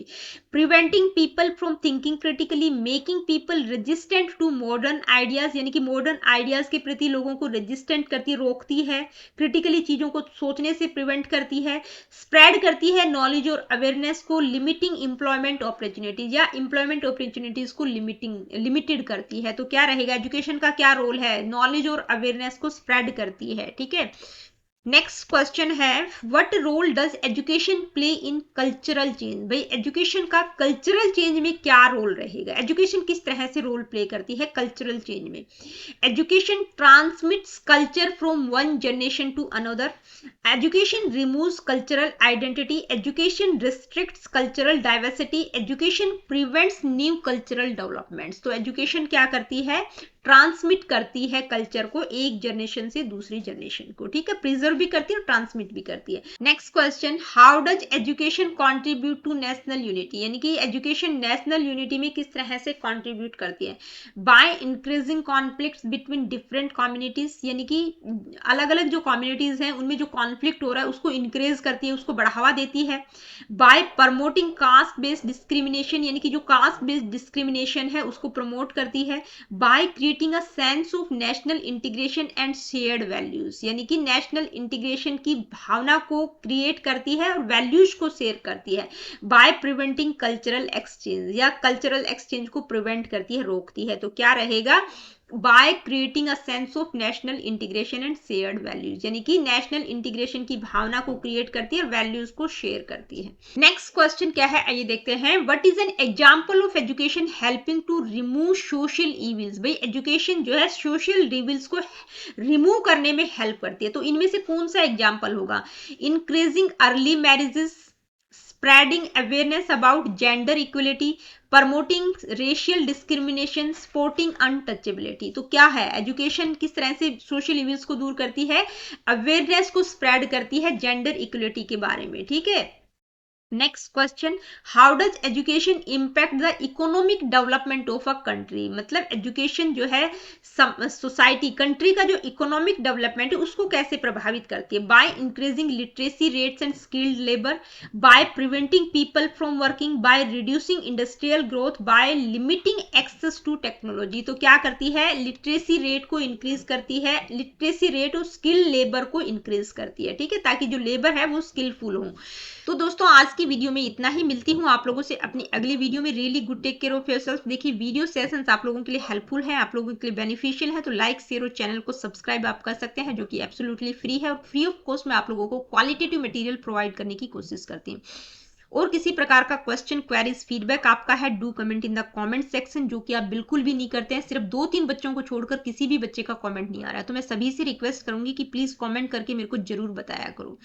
Preventing people from thinking critically, making people resistant to modern ideas, यानी कि मॉडर्न आइडियाज के प्रति लोगों को रेजिस्टेंट करती, रोकती है, क्रिटिकली चीजों को सोचने से प्रिवेंट करती है। स्प्रेड करती है नॉलेज और अवेयरनेस को, लिमिटिंग एम्प्लॉयमेंट अपॉर्चुनिटीज, या एम्प्लॉयमेंट अपॉर्चुनिटीज को लिमिटेड करती है। तो क्या रहेगा? एजुकेशन का क्या रोल है? नॉलेज और अवेयरनेस को स्प्रेड करती है, ठीक है। नेक्स्ट क्वेश्चन है, what role does education play in cultural change, भाई एजुकेशन का कल्चरल चेंज में क्या रोल रहेगा? एजुकेशन किस तरह से रोल प्ले करती है कल्चरल चेंज में? Education transmits culture from one generation to another, education removes cultural identity, education restricts cultural diversity, education prevents new cultural developments. तो एजुकेशन क्या करती है? ट्रांसमिट करती है कल्चर को एक जनरेशन से दूसरी जनरेशन को, ठीक है, प्रिजर्व भी करती है और ट्रांसमिट भी करती है। Next question, how does education contribute to national unity, यानी कि एजुकेशन नेशनल यूनिटी में किस तरह से कंट्रीब्यूट करती है? By increasing conflicts between different communities, यानी कि अलग अलग जो कम्युनिटीज हैं उनमें जो कॉन्फ्लिक्ट हो रहा है उसको इंक्रेज करती है, उसको बढ़ावा देती है। Bye promoting caste based discrimination, यानी कि जो कास्ट बेस्ड डिस्क्रिमिनेशन है उसको प्रमोट करती है। By creating a sense of national integration and shared values, यानी कि नेशनल इंटीग्रेशन की भावना को क्रिएट करती है और वैल्यूज को शेयर करती है। बाय प्रिवेंटिंग कल्चरल एक्सचेंज, या कल्चरल एक्सचेंज को प्रिवेंट करती है, रोकती है। तो क्या रहेगा? By creating a sense of national integration and shared values, यानी कि नेशनल इंटीग्रेशन की भावना को क्रिएट करती है और वैल्यूज को शेयर करती है। नेक्स्ट क्वेश्चन क्या है, आइए देखते हैं। What is an example of education helping to remove social evils, भाई एजुकेशन जो है सोशल इविल्स को रिमूव करने में हेल्प करती है, तो इनमें से कौन सा एग्जांपल होगा? Increasing early marriages, spreading awareness about gender equality, promoting racial discrimination, supporting untouchability। तो क्या है? एजुकेशन किस तरह से सोशल इविल्स को दूर करती है? अवेयरनेस को स्प्रेड करती है जेंडर इक्वलिटी के बारे में, ठीक है। Next question, how does education impact the economic development of a country, मतलब एजुकेशन जो है सोसाइटी, कंट्री का जो इकोनॉमिक डेवलपमेंट है उसको कैसे प्रभावित करती है? By increasing literacy rates and skilled labour, by preventing people from working, by reducing industrial growth, by limiting access to technology. तो क्या करती है? लिटरेसी रेट को इंक्रीज करती है, लिटरेसी रेट और स्किल लेबर को इंक्रीज करती है, ठीक है, ताकि जो लेबर है वो स्किलफुल हो। तो दोस्तों आज की वीडियो में इतना ही, मिलती हूँ आप लोगों से अपनी अगली वीडियो में। Really good, take care of yourself. देखिए वीडियो सेशंस आप लोगों के लिए हेल्पफुल है, आप लोगों के लिए बेनिफिशियल है, तो लाइक शेयर और चैनल को सब्सक्राइब आप कर सकते हैं, जो कि एब्सोल्युटली फ्री है और फ्री ऑफ कॉस्ट में आप लोगों को क्वालिटेटिव मटेरियल प्रोवाइड करने की कोशिश करती हूँ। और किसी प्रकार का क्वेश्चन, क्वेरीज, फीडबैक आपका है, do comment in the comment section, जो कि आप बिल्कुल भी नहीं करते हैं। सिर्फ 2-3 बच्चों को छोड़कर किसी भी बच्चे का कमेंट नहीं आ रहा है, तो मैं सभी से रिक्वेस्ट करूंगी कि प्लीज कमेंट करके मेरे को जरूर बताया करो।